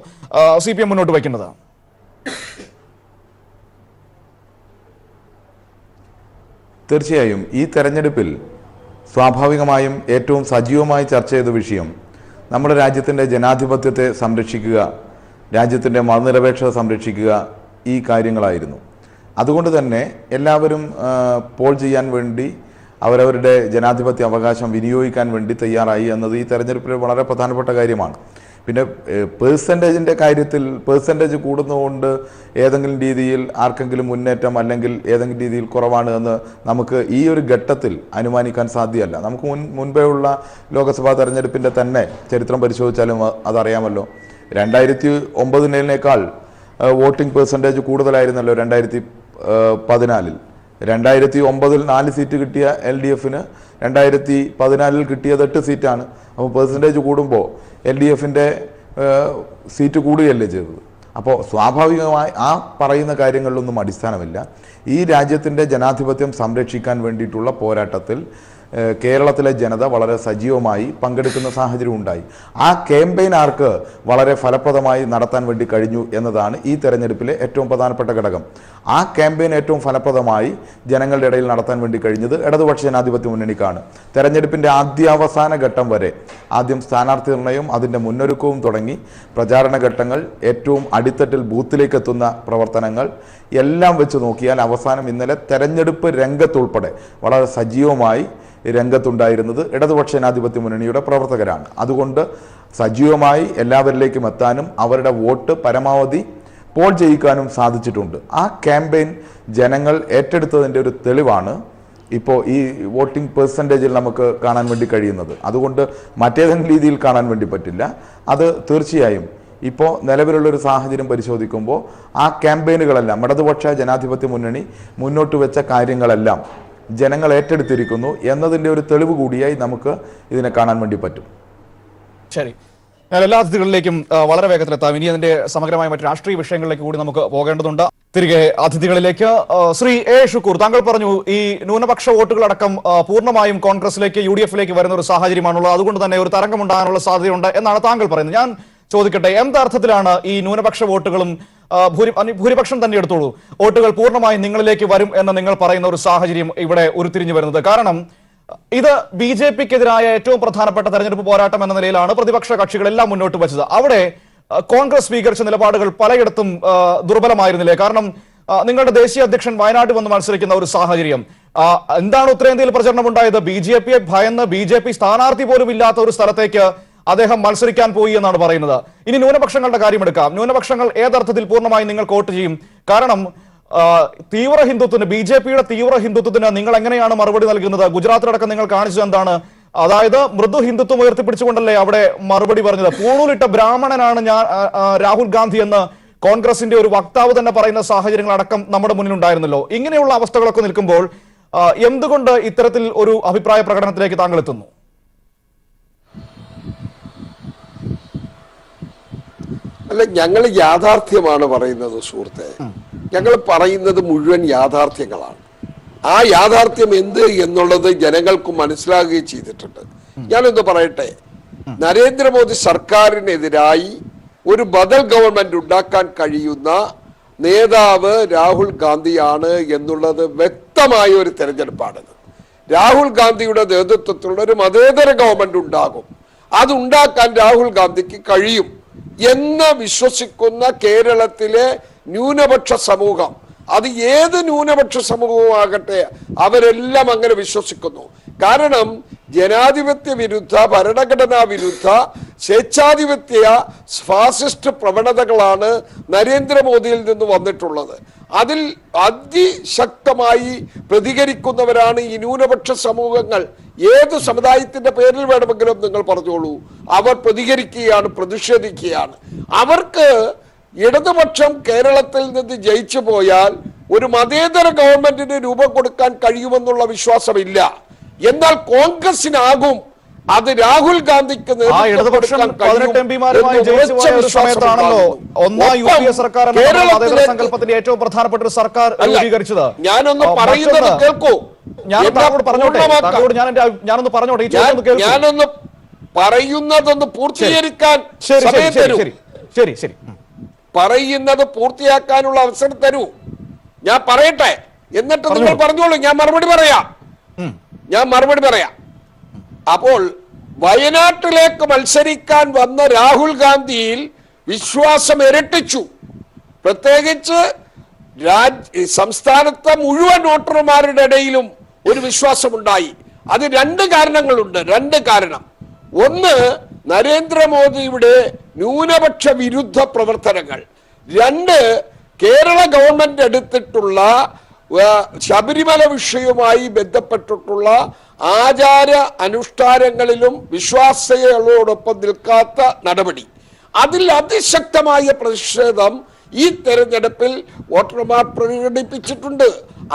CPM മുന്നോട്ട് വയ്ക്കുന്നത്? തീർച്ചയായും ഈ തെരഞ്ഞെടുപ്പിൽ സ്വാഭാവികമായും ഏറ്റവും സജീവമായി ചർച്ച ചെയ്ത വിഷയം നമ്മുടെ രാജ്യത്തിൻ്റെ ജനാധിപത്യത്തെ സംരക്ഷിക്കുക, രാജ്യത്തിൻ്റെ മതനിരപേക്ഷത സംരക്ഷിക്കുക, ഈ കാര്യങ്ങളായിരുന്നു. അതുകൊണ്ട് തന്നെ എല്ലാവരും പോൾ ചെയ്യാൻ വേണ്ടി അവരവരുടെ ജനാധിപത്യ അവകാശം വിനിയോഗിക്കാൻ വേണ്ടി തയ്യാറായി എന്നത് ഈ തെരഞ്ഞെടുപ്പിൽ വളരെ പ്രധാനപ്പെട്ട കാര്യമാണ്. പിന്നെ പേഴ്സൻറ്റേജിൻ്റെ കാര്യത്തിൽ പേഴ്സൻറ്റേജ് കൂടുന്നതുകൊണ്ട് ഏതെങ്കിലും രീതിയിൽ ആർക്കെങ്കിലും മുന്നേറ്റം അല്ലെങ്കിൽ ഏതെങ്കിലും രീതിയിൽ കുറവാണ് എന്ന് നമുക്ക് ഈ ഒരു ഘട്ടത്തിൽ അനുമാനിക്കാൻ സാധ്യമല്ല. നമുക്ക് മുൻപേ ഉള്ള ലോക്സഭാ തെരഞ്ഞെടുപ്പിൻ്റെ തന്നെ ചരിത്രം പരിശോധിച്ചാലും അതറിയാമല്ലോ. 2009 വോട്ടിംഗ് പേഴ്സൻറ്റേജ് കൂടുതലായിരുന്നല്ലോ 2014. 2009 4 സീറ്റ് കിട്ടിയ LDFന് 2014 കിട്ടിയത് 8 സീറ്റാണ്. അപ്പോൾ പേഴ്സൻറ്റേജ് കൂടുമ്പോൾ LDFിൻ്റെ സീറ്റ് കൂടുകയല്ലേ ചെയ്തത്. അപ്പോൾ സ്വാഭാവികമായി ആ പറയുന്ന കാര്യങ്ങളിലൊന്നും അടിസ്ഥാനമില്ല. ഈ രാജ്യത്തിൻ്റെ ജനാധിപത്യം സംരക്ഷിക്കാൻ വേണ്ടിയിട്ടുള്ള പോരാട്ടത്തിൽ കേരളത്തിലെ ജനത വളരെ സജീവമായി പങ്കെടുക്കുന്ന സാഹചര്യം ഉണ്ടായി. ആ ക്യാമ്പയിൻ ആർക്ക് വളരെ ഫലപ്രദമായി നടത്താൻ വേണ്ടി കഴിഞ്ഞു എന്നതാണ് ഈ തെരഞ്ഞെടുപ്പിലെ ഏറ്റവും പ്രധാനപ്പെട്ട ഘടകം. ആ ക്യാമ്പയിൻ ഏറ്റവും ഫലപ്രദമായി ജനങ്ങളുടെ ഇടയിൽ നടത്താൻ വേണ്ടി കഴിഞ്ഞത് ഇടതുപക്ഷ ജനാധിപത്യ മുന്നണിക്കാണ്. തെരഞ്ഞെടുപ്പിൻ്റെ ആദ്യാവസാന ഘട്ടം വരെ ആദ്യം സ്ഥാനാർത്ഥി നിർണയവും അതിൻ്റെ മുന്നൊരുക്കവും തുടങ്ങി പ്രചാരണ ഘട്ടങ്ങൾ, ഏറ്റവും അടിത്തട്ടിൽ ബൂത്തിലേക്ക് എത്തുന്ന പ്രവർത്തനങ്ങൾ എല്ലാം വെച്ച് നോക്കിയാൽ അവസാനം ഇന്നലെ തെരഞ്ഞെടുപ്പ് രംഗത്തുൾപ്പെടെ വളരെ സജീവമായി രംഗത്തുണ്ടായിരുന്നത് ഇടതുപക്ഷ ജനാധിപത്യ മുന്നണിയുടെ പ്രവർത്തകരാണ്. അതുകൊണ്ട് സജീവമായി എല്ലാവരിലേക്കും എത്താനും അവരുടെ വോട്ട് പരമാവധി പോൾ ചെയ്യിക്കാനും സാധിച്ചിട്ടുണ്ട്. ആ ക്യാമ്പയിൻ ജനങ്ങൾ ഏറ്റെടുത്തതിൻ്റെ ഒരു തെളിവാണ് ഇപ്പോൾ ഈ വോട്ടിംഗ് പെർസെൻറ്റേജിൽ നമുക്ക് കാണാൻ വേണ്ടി കഴിയുന്നത്. അതുകൊണ്ട് മറ്റേതെങ്കിലും രീതിയിൽ കാണാൻ വേണ്ടി പറ്റില്ല. അത് തീർച്ചയായും ഇപ്പോൾ നിലവിലുള്ളൊരു സാഹചര്യം പരിശോധിക്കുമ്പോൾ ആ ക്യാമ്പയിനുകളെല്ലാം ഇടതുപക്ഷ ജനാധിപത്യ മുന്നണി മുന്നോട്ട് വെച്ച കാര്യങ്ങളെല്ലാം ജനങ്ങൾ ഏറ്റെടുത്തിരിക്കുന്നു എന്നതിൻ്റെ ഒരു തെളിവ് കൂടിയായി നമുക്ക് ഇതിനെ കാണാൻ വേണ്ടി പറ്റും. ശരി, ഞാൻ എല്ലാ അതിഥികളിലേക്കും വളരെ വേഗത്തിലെത്താം. ഇനി അതിന്റെ സമഗ്രമായ മറ്റു രാഷ്ട്രീയ വിഷയങ്ങളിലേക്ക് കൂടി നമുക്ക് പോകേണ്ടതുണ്ട്. തിരികെ അതിഥികളിലേക്ക് ശ്രീ എ ഷുക്കൂർ, താങ്കൾ പറഞ്ഞു ഈ ന്യൂനപക്ഷ വോട്ടുകളടക്കം പൂർണ്ണമായും കോൺഗ്രസിലേക്ക് UDF-ലേക്ക് വരുന്ന ഒരു സാഹചര്യമാണുള്ളത്, അതുകൊണ്ട് തന്നെ ഒരു തരംഗമുണ്ടാകാനുള്ള സാധ്യതയുണ്ട് എന്നാണ് താങ്കൾ പറയുന്നത്. ഞാൻ ചോദിക്കട്ടെ, എന്ത് അർത്ഥത്തിലാണ് ഈ ന്യൂനപക്ഷ വോട്ടുകളും ഭൂരിപക്ഷം തന്നെ എടുത്തോളൂ വോട്ടുകൾ പൂർണ്ണമായും നിങ്ങളിലേക്ക് വരും എന്ന് നിങ്ങൾ പറയുന്ന ഒരു സാഹചര്യം ഇവിടെ ഉരുത്തിരിഞ്ഞു വരുന്നത്? കാരണം ഇത് BJP-ക്കെതിരായ ഏറ്റവും പ്രധാനപ്പെട്ട തെരഞ്ഞെടുപ്പ് പോരാട്ടം എന്ന നിലയിലാണ് പ്രതിപക്ഷ കക്ഷികളെല്ലാം മുന്നോട്ട് വെച്ചത്. അവിടെ കോൺഗ്രസ് സ്വീകരിച്ച നിലപാടുകൾ പലയിടത്തും ദുർബലമായിരുന്നില്ലേ? കാരണം നിങ്ങളുടെ ദേശീയ അധ്യക്ഷൻ വയനാട്ടിൽ വന്ന് മത്സരിക്കുന്ന ഒരു സാഹചര്യം എന്താണ് ഉത്തരേന്ത്യയിൽ പ്രചരണം ഉണ്ടായത്? BJP-യെ ഭയന്ന് BJP സ്ഥാനാർത്ഥി പോലും ഇല്ലാത്ത ഒരു സ്ഥലത്തേക്ക് അദ്ദേഹം മത്സരിക്കാൻ പോയി എന്നാണ് പറയുന്നത്. ഇനി ന്യൂനപക്ഷങ്ങളുടെ കാര്യമെടുക്കാം. ന്യൂനപക്ഷങ്ങൾ ഏതർത്ഥത്തിൽ പൂർണ്ണമായും നിങ്ങൾ വോട്ട് ചെയ്യും? കാരണം തീവ്ര ഹിന്ദുത്വത്തിന്, BJP-യുടെ തീവ്ര ഹിന്ദുത്വത്തിന് നിങ്ങൾ എങ്ങനെയാണ് മറുപടി നൽകുന്നത്? ഗുജറാത്തിലടക്കം നിങ്ങൾ കാണിച്ചത് എന്താണ്? അതായത് മൃദു ഹിന്ദുത്വം ഉയർത്തിപ്പിടിച്ചുകൊണ്ടല്ലേ അവിടെ മറുപടി പറഞ്ഞത്? പൂണൂലിട്ട ബ്രാഹ്മണനാണ് രാഹുൽ ഗാന്ധി എന്ന് കോൺഗ്രസിന്റെ ഒരു വക്താവ് തന്നെ പറയുന്ന സാഹചര്യങ്ങൾ അടക്കം നമ്മുടെ മുന്നിൽ ഉണ്ടായിരുന്നല്ലോ. ഇങ്ങനെയുള്ള അവസ്ഥകളൊക്കെ നിൽക്കുമ്പോൾ എന്തുകൊണ്ട് ഇത്തരത്തിൽ ഒരു അഭിപ്രായ പ്രകടനത്തിലേക്ക് താങ്കൾ എത്തുന്നു? അല്ല, ഞങ്ങൾ യാഥാർത്ഥ്യമാണ് പറയുന്നത് സുഹൃത്തെ. ഞങ്ങൾ പറയുന്നത് മുഴുവൻ യാഥാർത്ഥ്യങ്ങളാണ്. ആ യാഥാർത്ഥ്യം എന്ത് എന്നുള്ളത് ജനങ്ങൾക്ക് മനസ്സിലാകുകയും ചെയ്തിട്ടുണ്ട്. ഞാനൊന്ന് പറയട്ടെ, നരേന്ദ്രമോദി സർക്കാരിനെതിരായി ഒരു ബദൽ ഗവൺമെന്റ് ഉണ്ടാക്കാൻ കഴിയുന്ന നേതാവ് രാഹുൽ ഗാന്ധിയാണ് എന്നുള്ളത് വ്യക്തമായ ഒരു തെരഞ്ഞെടുപ്പാണിത്. രാഹുൽ ഗാന്ധിയുടെ നേതൃത്വത്തിലുള്ള ഒരു മതേതര ഗവൺമെന്റ് ഉണ്ടാകും. അതുണ്ടാക്കാൻ രാഹുൽ ഗാന്ധിക്ക് കഴിയും എന്ന് വിശ്വസിക്കുന്ന കേരളത്തിലെ ന്യൂനപക്ഷ സമൂഹം, അത് ഏത് ന്യൂനപക്ഷ സമൂഹമാകട്ടെ, അവരെല്ലാം അങ്ങനെ വിശ്വസിക്കുന്നു. കാരണം ജനാധിപത്യ വിരുദ്ധ, ഭരണഘടനാ വിരുദ്ധ, സ്വേച്ഛാധിപത്യ ഫാസിസ്റ്റ് പ്രവണതകളാണ് നരേന്ദ്രമോദിയിൽ നിന്ന് വന്നിട്ടുള്ളത്. അതിൽ അതിശക്തമായി പ്രതികരിക്കുന്നവരാണ് ഈ ന്യൂനപക്ഷ സമൂഹങ്ങൾ. ഏത് സമുദായത്തിന്റെ പേരിൽ വേണമെങ്കിലും നിങ്ങൾ പറഞ്ഞോളൂ, അവർ പ്രതികരിക്കുകയാണ്, പ്രതിഷേധിക്കുകയാണ്. അവർക്ക് ഇടതുപക്ഷം കേരളത്തിൽ നിന്ന് ജയിച്ചു പോയാൽ ഒരു മതേതര ഗവൺമെന്റിന് രൂപം കൊടുക്കാൻ കഴിയുമെന്നുള്ള വിശ്വാസമില്ല. എന്നാൽ കോൺഗ്രസിനാകും. അത് രാഹുൽ ഗാന്ധിക്ക് സങ്കല്പത്തിന്റെ ഏറ്റവും പ്രധാനപ്പെട്ട ഒരു സർക്കാർ രൂപീകരിച്ചത്. ഞാനൊന്ന് പറയുന്നത് കേൾക്കൂ. ഞാനൊന്ന് പറഞ്ഞോട്ടെ, ഞാനൊന്ന് പറയുന്നതൊന്ന് പൂർത്തീകരിക്കാൻ സമയം തരൂ. ശരി ശരി, പറയുന്നത് പൂർത്തിയാക്കാനുള്ള അവസരം തരൂ. ഞാൻ പറയട്ടെ, എന്നിട്ട് നിങ്ങൾ പറഞ്ഞോളൂ. ഞാൻ മറുപടി പറയാം. അപ്പോൾ വയനാട്ടിലേക്ക് മത്സരിക്കാൻ വന്ന രാഹുൽ ഗാന്ധിയിൽ വിശ്വാസം ഇരട്ടിച്ചു. പ്രത്യേകിച്ച് സംസ്ഥാനത്തെ മുഴുവൻ വോട്ടർമാരുടെ ഇടയിലും ഒരു വിശ്വാസമുണ്ടായി. അത് രണ്ട് കാരണങ്ങളുണ്ട്. ഒന്ന്, നരേന്ദ്രമോദിയുടെ ന്യൂനപക്ഷ വിരുദ്ധ പ്രവർത്തനങ്ങൾ. രണ്ട്, കേരള ഗവൺമെന്റ് എടുത്തിട്ടുള്ള ശബരിമല വിഷയവുമായി ബന്ധപ്പെട്ടിട്ടുള്ള ആചാര അനുഷ്ഠാനങ്ങളിലും വിശ്വാസികളോടൊപ്പം നിൽക്കാത്ത നടപടി. അതിൽ അതിശക്തമായ പ്രതിഷേധം ഈ തെരഞ്ഞെടുപ്പിൽ വോട്ടർമാർ പ്രകടിപ്പിച്ചിട്ടുണ്ട്.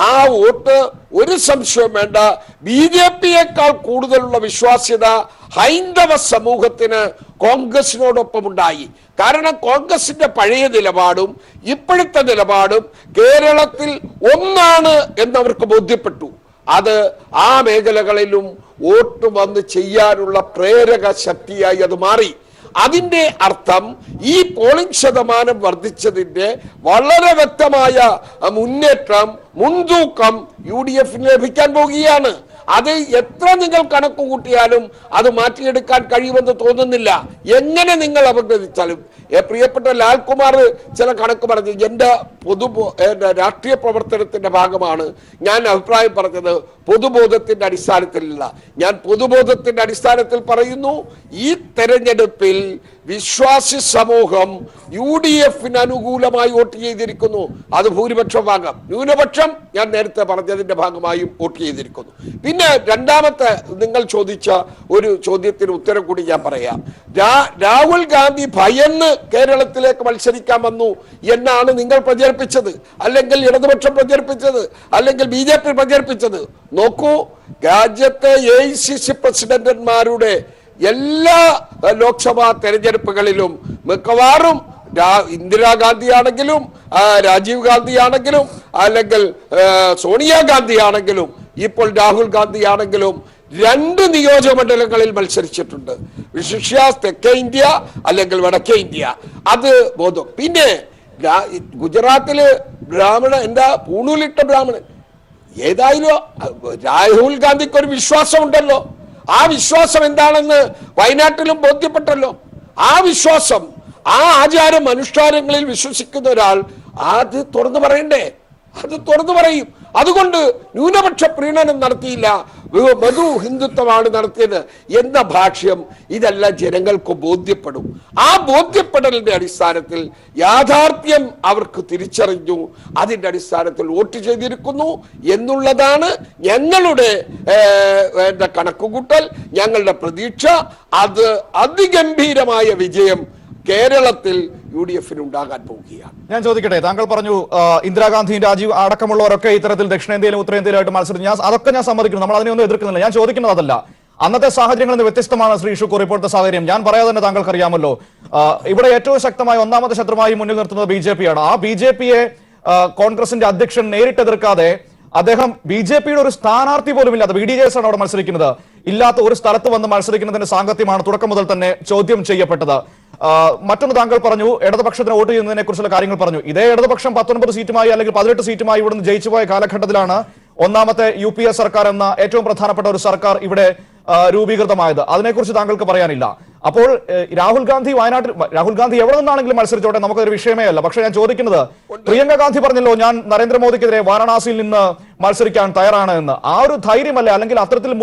ആ വോട്ട് ഒരു സംശയവും വേണ്ട, BJP-യേക്കാൾ കൂടുതലുള്ള വിശ്വാസ്യത ഹൈന്ദവ സമൂഹത്തിന് കോൺഗ്രസിനോടൊപ്പം ഉണ്ടായി. കാരണം കോൺഗ്രസിന്റെ പഴയ നിലപാടും ഇപ്പോഴത്തെ നിലപാടും കേരളത്തിൽ ഒന്നാണ് എന്നവർക്ക് ബോധ്യപ്പെട്ടു. അത് ആ മേഖലകളിലും വോട്ട് വന്ന് ചെയ്യാനുള്ള പ്രേരക ശക്തിയായി അത് മാറി. അതിന്റെ അർത്ഥം ഈ പോളിംഗ് ശതമാനം വർദ്ധിച്ചതിന്റെ വളരെ വ്യക്തമായ മുൻതൂക്കം UDF ലഭിക്കാൻ പോകുകയാണ്. അത് എത്ര നിങ്ങൾ കണക്ക് കൂട്ടിയാലും അത് മാറ്റിയെടുക്കാൻ കഴിയുമെന്ന് തോന്നുന്നില്ല. എങ്ങനെ നിങ്ങൾ അപഗ്രഥിച്ചാലും. പ്രിയപ്പെട്ട ലാൽകുമാർ ചില കണക്ക് പറഞ്ഞു. എൻ്റെ രാഷ്ട്രീയ പ്രവർത്തനത്തിന്റെ ഭാഗമാണ് ഞാൻ അഭിപ്രായം പറഞ്ഞത്, പൊതുബോധത്തിന്റെ അടിസ്ഥാനത്തിലല്ല. ഞാൻ പൊതുബോധത്തിന്റെ അടിസ്ഥാനത്തിൽ പറയുന്നു, ഈ തെരഞ്ഞെടുപ്പിൽ വിശ്വാസി സമൂഹം UDFന് അനുകൂലമായി വോട്ട് ചെയ്തിരിക്കുന്നു. അത് ഭൂരിപക്ഷം ഭാഗം. ന്യൂനപക്ഷം ഞാൻ നേരത്തെ പറഞ്ഞതിന്റെ ഭാഗമായും വോട്ട് ചെയ്തിരിക്കുന്നു. പിന്നെ രണ്ടാമത്തെ നിങ്ങൾ ചോദിച്ച ഒരു ചോദ്യത്തിന് ഉത്തരം കൂടി ഞാൻ പറയാം. രാഹുൽ ഗാന്ധി ഭയന്ന് കേരളത്തിലേക്ക് മത്സരിക്കാൻ വന്നു എന്നാണ് നിങ്ങൾ പ്രചരിപ്പിച്ചത്, അല്ലെങ്കിൽ ഇടതുപക്ഷം പ്രചരിപ്പിച്ചത്, അല്ലെങ്കിൽ BJP പ്രചരിപ്പിച്ചത്. നോക്കൂ, രാജ്യത്തെ AICC പ്രസിഡന്റന്മാരുടെ എല്ലാ ലോക്സഭാ തെരഞ്ഞെടുപ്പുകളിലും മിക്കവാറും ഇന്ദിരാഗാന്ധി ആണെങ്കിലും രാജീവ് ഗാന്ധി ആണെങ്കിലും അല്ലെങ്കിൽ സോണിയാഗാന്ധി ആണെങ്കിലും ഇപ്പോൾ രാഹുൽ ഗാന്ധി ആണെങ്കിലും 2 നിയോജകമണ്ഡലങ്ങളിൽ മത്സരിച്ചിട്ടുണ്ട്. വിശിഷ്യ തെക്കേ ഇന്ത്യ അല്ലെങ്കിൽ വടക്കേ ഇന്ത്യ. അത് ബോധം. പിന്നെ ഗുജറാത്തില് എന്താ പൂണൂലിട്ട ബ്രാഹ്മണൻ. ഏതായാലും രാഹുൽ ഗാന്ധിക്ക് ഒരു വിശ്വാസം ഉണ്ടല്ലോ. ആ വിശ്വാസം എന്താണെന്ന് വയനാട്ടിലും ബോധ്യപ്പെട്ടല്ലോ. ആ വിശ്വാസം, ആ ആചാരം അനുഷ്ഠാനങ്ങളിൽ വിശ്വസിക്കുന്ന ഒരാൾ അത് തുറന്നു പറയണ്ടേ? അത് തുറന്നു പറയും. അതുകൊണ്ട് ന്യൂനപക്ഷ പ്രീണനം നടത്തിയില്ല, മധു ഹിന്ദുത്വമാണ് നടത്തിയത് എന്ന ഭാഷ്യം ഇതെല്ലാം ജനങ്ങൾക്ക് ബോധ്യപ്പെടും. ആ ബോധ്യപ്പെടലിന്റെ അടിസ്ഥാനത്തിൽ യാഥാർത്ഥ്യം അവർക്ക് തിരിച്ചറിഞ്ഞു, അതിന്റെ അടിസ്ഥാനത്തിൽ വോട്ട് ചെയ്തിരിക്കുന്നു എന്നുള്ളതാണ് ഞങ്ങളുടെ കണക്കുകൂട്ടൽ, ഞങ്ങളുടെ പ്രതീക്ഷ. അത് അതിഗംഭീരമായ വിജയം കേരളത്തിൽ UDFന് ഉണ്ടാകാൻ പോവുകയാണ്. ഞാൻ ചോദിക്കട്ടെ, താങ്കൾ പറഞ്ഞു ഇന്ദിരാഗാന്ധിയും രാജീവ് അടക്കമുള്ളവരൊക്കെ ഇത്തരത്തിൽ ദക്ഷിണേന്ത്യയിലും ഉത്തരേന്ത്യയിലായിട്ട് മത്സരിച്ചു. അതൊക്കെ ഞാൻ സമ്മതിക്കുന്നു, നമ്മൾ അതിനെയൊന്നും എതിർക്കുന്നില്ല. ഞാൻ ചോദിക്കുന്നത് അതല്ല. അന്നത്തെ സാഹചര്യങ്ങളിൽ നിന്ന് വ്യത്യസ്തമാണ് ശ്രീ ഷുക്കൂർ ഇപ്പോഴത്തെ സാഹചര്യം. ഞാൻ പറയാതെ തന്നെ താങ്കൾക്ക് അറിയാമല്ലോ, ഇവിടെ ഏറ്റവും ശക്തമായ ഒന്നാമത്തെ ശത്രുമായി മുന്നിൽ നിർത്തുന്നത് BJP ആണ്. ആ BJPയെ കോൺഗ്രസിന്റെ അധ്യക്ഷൻ നേരിട്ട് എതിർക്കാതെ അദ്ദേഹം BJPയുടെ ഒരു സ്ഥാനാർത്ഥി പോലും ഇല്ലാത്ത BDJS ആണ് അവിടെ മത്സരിക്കുന്നത്. ഇല്ലാത്ത ഒരു സ്ഥലത്ത് വന്ന് മത്സരിക്കുന്നതിന്റെ സാങ്കത്യമാണ് തുടക്കം മുതൽ തന്നെ ചോദ്യം ചെയ്യപ്പെട്ടത്. മറ്റൊന്ന് താങ്കൾ പറഞ്ഞു, ഇടതുപക്ഷത്തിന് വോട്ട് ചെയ്യുന്നതിനെ കുറിച്ചുള്ള കാര്യങ്ങൾ പറഞ്ഞു. ഇതേ ഇടതുപക്ഷം 19 സീറ്റുമായി അല്ലെങ്കിൽ 18 സീറ്റുമായി ഇവിടുന്ന് ജയിച്ചുപോയ കാലഘട്ടത്തിലാണ് ഒന്നാമത്തെ UPA സർക്കാർ എന്ന ഏറ്റവും പ്രധാനപ്പെട്ട ഒരു സർക്കാർ ഇവിടെ രൂപീകൃതമായത്. അതിനെക്കുറിച്ച് താങ്കൾക്ക് പറയാനില്ല. അപ്പോൾ രാഹുൽ ഗാന്ധി എവിടെ നിന്നാണെങ്കിലും മത്സരിച്ചോട്ടെ, നമുക്കൊരു വിഷയമേ അല്ല. പക്ഷെ ഞാൻ ചോദിക്കുന്നത്, പ്രിയങ്ക ഗാന്ധി പറഞ്ഞല്ലോ ഞാൻ നരേന്ദ്രമോദിക്കെതിരെ വാരണാസിയിൽ നിന്ന് മത്സരിക്കാൻ തയ്യാറാണ് എന്ന്. ആ ഒരു ധൈര്യമല്ലേ, അല്ലെങ്കിൽ അത്തരത്തിൽ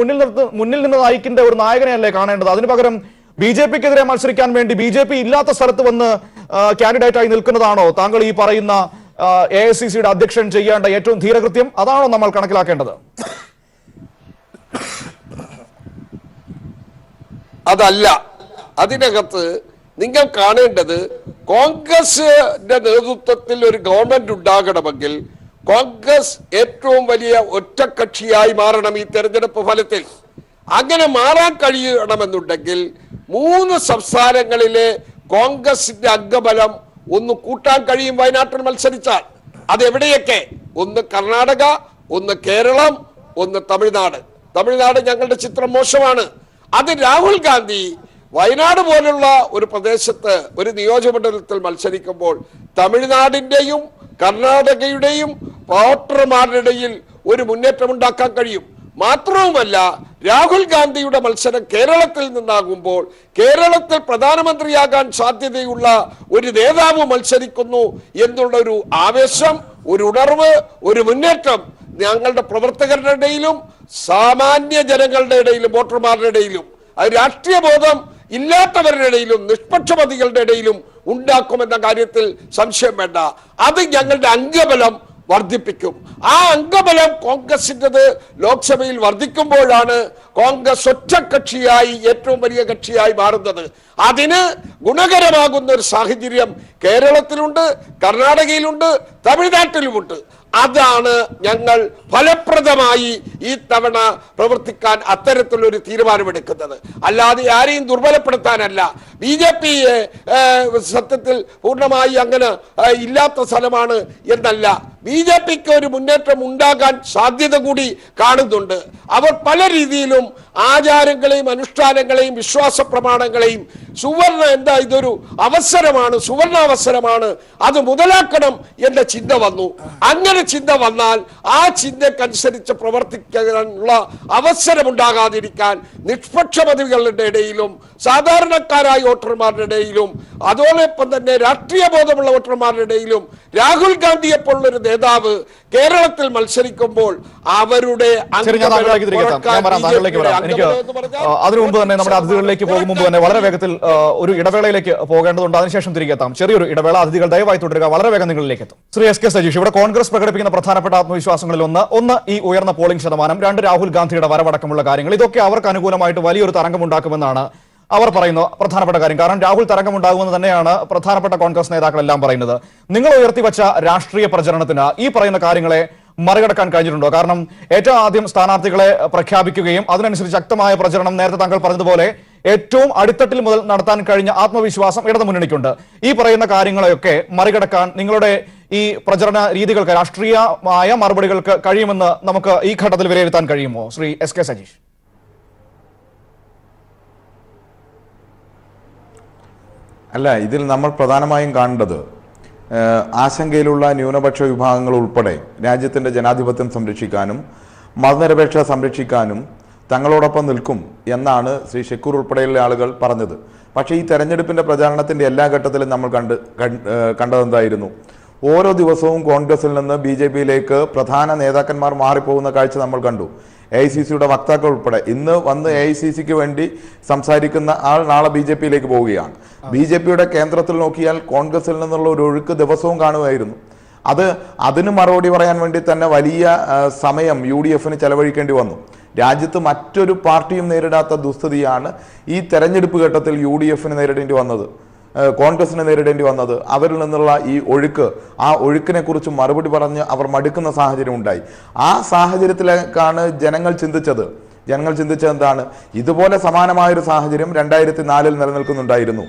മുന്നിൽ നിന്ന് നയിക്കേണ്ട ഒരു നായകനെയല്ലേ കാണേണ്ടത്? അതിനു പകരം BJPക്കെതിരെ മത്സരിക്കാൻ വേണ്ടി BJP ഇല്ലാത്ത സ്ഥലത്ത് വന്ന് കാൻഡിഡേറ്റ് ആയി നിൽക്കുന്നതാണോ താങ്കൾ ഈ പറയുന്ന AICCയുടെ അധ്യക്ഷൻ ചെയ്യേണ്ട ഏറ്റവും ധീരകൃത്യം? അതാണോ നമ്മൾ കണക്കിലാക്കേണ്ടത്? അതല്ല. അതിനകത്ത് നിങ്ങൾ കാണേണ്ടത്, കോൺഗ്രസിന്റെ നേതൃത്വത്തിൽ ഒരു ഗവൺമെന്റ് ഉണ്ടാകണമെങ്കിൽ കോൺഗ്രസ് ഏറ്റവും വലിയ ഒറ്റക്കക്ഷിയായി മാറണം ഈ തെരഞ്ഞെടുപ്പ് ഫലത്തിൽ. അങ്ങനെ മാറാൻ കഴിയണമെന്നുണ്ടെങ്കിൽ 3 സംസ്ഥാനങ്ങളിലെ കോൺഗ്രസിന്റെ അംഗബലം ഒന്ന് കൂട്ടാൻ കഴിയും വയനാട്ടിൽ മത്സരിച്ചാൽ. അതെവിടെയൊക്കെ? ഒന്ന് കർണാടക, ഒന്ന് കേരളം, ഒന്ന് തമിഴ്നാട്. തമിഴ്നാട് ഞങ്ങളുടെ ചിത്രം മോശമാണ്. അത് രാഹുൽ ഗാന്ധി വയനാട് പോലുള്ള ഒരു പ്രദേശത്ത് ഒരു നിയോജകമണ്ഡലത്തിൽ മത്സരിക്കുമ്പോൾ തമിഴ്നാടിന്റെയും കർണാടകയുടെയും വോട്ടർമാരുടെ ഇടയിൽ ഒരു മുന്നേറ്റം ഉണ്ടാക്കാൻ കഴിയും. മാത്രവുമല്ല, രാഹുൽ ഗാന്ധിയുടെ മത്സരം കേരളത്തിൽ നിന്നാകുമ്പോൾ കേരളത്തിൽ പ്രധാനമന്ത്രിയാകാൻ സാധ്യതയുള്ള ഒരു നേതാവ് മത്സരിക്കുന്നു എന്നുള്ള ഒരു ആവേശം, ഒരു ഉണർവ്, ഒരു മുന്നേറ്റം ഞങ്ങളുടെ പ്രവർത്തകരുടെ ഇടയിലും സാമാന്യ ജനങ്ങളുടെ ഇടയിലും വോട്ടർമാരുടെ ഇടയിലും അത് രാഷ്ട്രീയ ബോധം ഇല്ലാത്തവരുടെ ഇടയിലും നിഷ്പക്ഷമതികളുടെ ഇടയിലും ഉണ്ടാക്കുമെന്ന കാര്യത്തിൽ സംശയം വേണ്ട. അത് ഞങ്ങളുടെ അംഗബലം വർദ്ധിപ്പിക്കും. ആ അംഗബലം കോൺഗ്രസിൻ്റെത് ലോക്സഭയിൽ വർദ്ധിക്കുമ്പോഴാണ് കോൺഗ്രസ് ഒറ്റക്കക്ഷിയായി ഏറ്റവും വലിയ കക്ഷിയായി മാറുന്നത്. അതിന് ഗുണകരമാകുന്ന ഒരു സാഹചര്യം കേരളത്തിലുണ്ട്, കർണാടകയിലുണ്ട്, തമിഴ്നാട്ടിലുമുണ്ട്. അതാണ് ഞങ്ങൾ ഫലപ്രദമായി ഈ തവണ പ്രവർത്തിക്കാൻ അത്തരത്തിലൊരു തീരുമാനമെടുക്കുന്നത്. അല്ലാതെ ആരെയും ദുർബലപ്പെടുത്താനല്ല. BJP സത്യത്തിൽ പൂർണ്ണമായി അങ്ങനെ ഇല്ലാത്ത സ്ഥലമാണ് എന്നല്ല. BJPക്ക് ഒരു മുന്നേറ്റം ഉണ്ടാകാൻ സാധ്യത കൂടി കാണുന്നുണ്ട്. അവർ പല രീതിയിലും ആചാരങ്ങളെയും അനുഷ്ഠാനങ്ങളെയും വിശ്വാസ പ്രമാണങ്ങളെയും ഇതൊരു അവസരമാണ്, സുവർണാവസരമാണ്, അത് മുതലാക്കണം എന്ന ചിന്ത വന്നു. അങ്ങനെ ചിന്ത വന്നാൽ ആ ചിന്തക്കനുസരിച്ച് പ്രവർത്തിക്കാനുള്ള അവസരമുണ്ടാകാതിരിക്കാൻ നിഷ്പക്ഷമതികളുടെ ഇടയിലും സാധാരണക്കാരായ വോട്ടർമാരുടെ ഇടയിലും അതോടൊപ്പം തന്നെ രാഷ്ട്രീയ ബോധമുള്ള വോട്ടർമാരുടെ ഇടയിലും രാഹുൽ ഗാന്ധിയെ പോലുള്ളൊരു നേതാവ് കേരളത്തിൽ മത്സരിക്കുമ്പോൾ അവരുടെ അതിനു മുമ്പ് തന്നെ നമ്മുടെ അതിഥികളിലേക്ക് പോകും മുമ്പ് തന്നെ വളരെ വേഗത്തിൽ ഒരു ഇടവേളയിലേക്ക് പോകേണ്ടതുണ്ട്. അതിനുശേഷം തിരികെ എത്താം. ചെറിയൊരു ഇടവേള. അതിഥികൾ ദയവായി തുടരുക. വളരെ വേഗം നിങ്ങളിലേക്ക് എത്തും. ശ്രീ SK സജീഷ്, ഇവിടെ കോൺഗ്രസ് പ്രകടിപ്പിക്കുന്ന പ്രധാനപ്പെട്ട ആത്മവിശ്വാസങ്ങളിൽ ഒന്ന് ഈ ഉയർന്ന പോളിംഗ് ശതമാനം, 2 രാഹുൽ ഗാന്ധിയുടെ വരവടക്കമുള്ള കാര്യങ്ങൾ. ഇതൊക്കെ അവർക്ക് അനുകൂലമായിട്ട് വലിയൊരു തരംഗമുണ്ടാക്കുമെന്നാണ് അവർ പറയുന്ന പ്രധാനപ്പെട്ട കാര്യം. കാരണം രാഹുൽ തരംഗമുണ്ടാകുമെന്ന് തന്നെയാണ് പ്രധാനപ്പെട്ട കോൺഗ്രസ് നേതാക്കളെല്ലാം പറയുന്നത്. നിങ്ങൾ ഉയർത്തിവെച്ച രാഷ്ട്രീയ പ്രചരണത്തിന് ഈ പറയുന്ന കാര്യങ്ങളെ മറികടക്കാൻ കഴിഞ്ഞിട്ടുണ്ടോ? കാരണം ഏറ്റവും ആദ്യം സ്ഥാനാർത്ഥികളെ പ്രഖ്യാപിക്കുകയും അതിനനുസരിച്ച് ശക്തമായ പ്രചരണം, നേരത്തെ താങ്കൾ പറഞ്ഞതുപോലെ ഏറ്റവും അടിത്തട്ടിൽ മുതൽ നടത്താൻ കഴിഞ്ഞ ആത്മവിശ്വാസം ഇടതുമുന്നണിക്കുണ്ട്. ഈ പറയുന്ന കാര്യങ്ങളെയൊക്കെ മറികടക്കാൻ നിങ്ങളുടെ ഈ പ്രചരണ രീതികൾക്ക്, രാഷ്ട്രീയമായ മറുപടികൾക്ക് കഴിയുമെന്ന് നമുക്ക് ഈ ഘട്ടത്തിൽ വിലയിരുത്താൻ കഴിയുമോ ശ്രീ SK സജീഷ്? അല്ല, ഇതിൽ നമ്മൾ പ്രധാനമായും കാണേണ്ടത് ആശങ്കയിലുള്ള ന്യൂനപക്ഷ വിഭാഗങ്ങൾ ഉൾപ്പെടെ രാജ്യത്തിൻ്റെ ജനാധിപത്യം സംരക്ഷിക്കാനും മതനിരപേക്ഷത സംരക്ഷിക്കാനും തങ്ങളോടൊപ്പം നിൽക്കും എന്നാണ് ശ്രീ ഷെക്കൂർ ഉൾപ്പെടെയുള്ള ആളുകൾ പറഞ്ഞത്. പക്ഷേ ഈ തെരഞ്ഞെടുപ്പിൻ്റെ പ്രചാരണത്തിൻ്റെ എല്ലാ ഘട്ടത്തിലും നമ്മൾ കണ്ടതെന്തായിരുന്നു? ഓരോ ദിവസവും കോൺഗ്രസിൽ നിന്ന് BJPയിലേക്ക് പ്രധാന നേതാക്കന്മാർ മാറിപ്പോകുന്ന കാഴ്ച നമ്മൾ കണ്ടു. AICCയുടെ വക്താക്കൾ ഉൾപ്പെടെ ഇന്ന് വന്ന് AICCക്ക് വേണ്ടി സംസാരിക്കുന്ന ആൾ നാളെ BJPയിലേക്ക് പോവുകയാണ്. BJPയുടെ കേന്ദ്രത്തിൽ നോക്കിയാൽ കോൺഗ്രസിൽ നിന്നുള്ള ഒരു ഒഴുക്ക് ദിവസവും കാണുമായിരുന്നു. അതിന് മറുപടി പറയാൻ വേണ്ടി തന്നെ വലിയ സമയം UDFന് ചെലവഴിക്കേണ്ടി വന്നു. രാജ്യത്ത് മറ്റൊരു പാർട്ടിയും നേരിടാത്ത ദുസ്ഥിതിയാണ് ഈ തെരഞ്ഞെടുപ്പ് ഘട്ടത്തിൽ UDFന് നേരിടേണ്ടി വന്നത്, കോൺഗ്രസിന് നേരിടേണ്ടി വന്നത്. അവരിൽ നിന്നുള്ള ഈ ഒഴുക്ക്, ആ ഒഴുക്കിനെ കുറിച്ച് മറുപടി പറഞ്ഞ് അവർ മടുക്കുന്ന സാഹചര്യം ഉണ്ടായി. ആ സാഹചര്യത്തിലേക്കാണ് ജനങ്ങൾ ചിന്തിച്ചത്. എന്താണ്? ഇതുപോലെ സമാനമായൊരു സാഹചര്യം 2004 നിലനിൽക്കുന്നുണ്ടായിരുന്നു.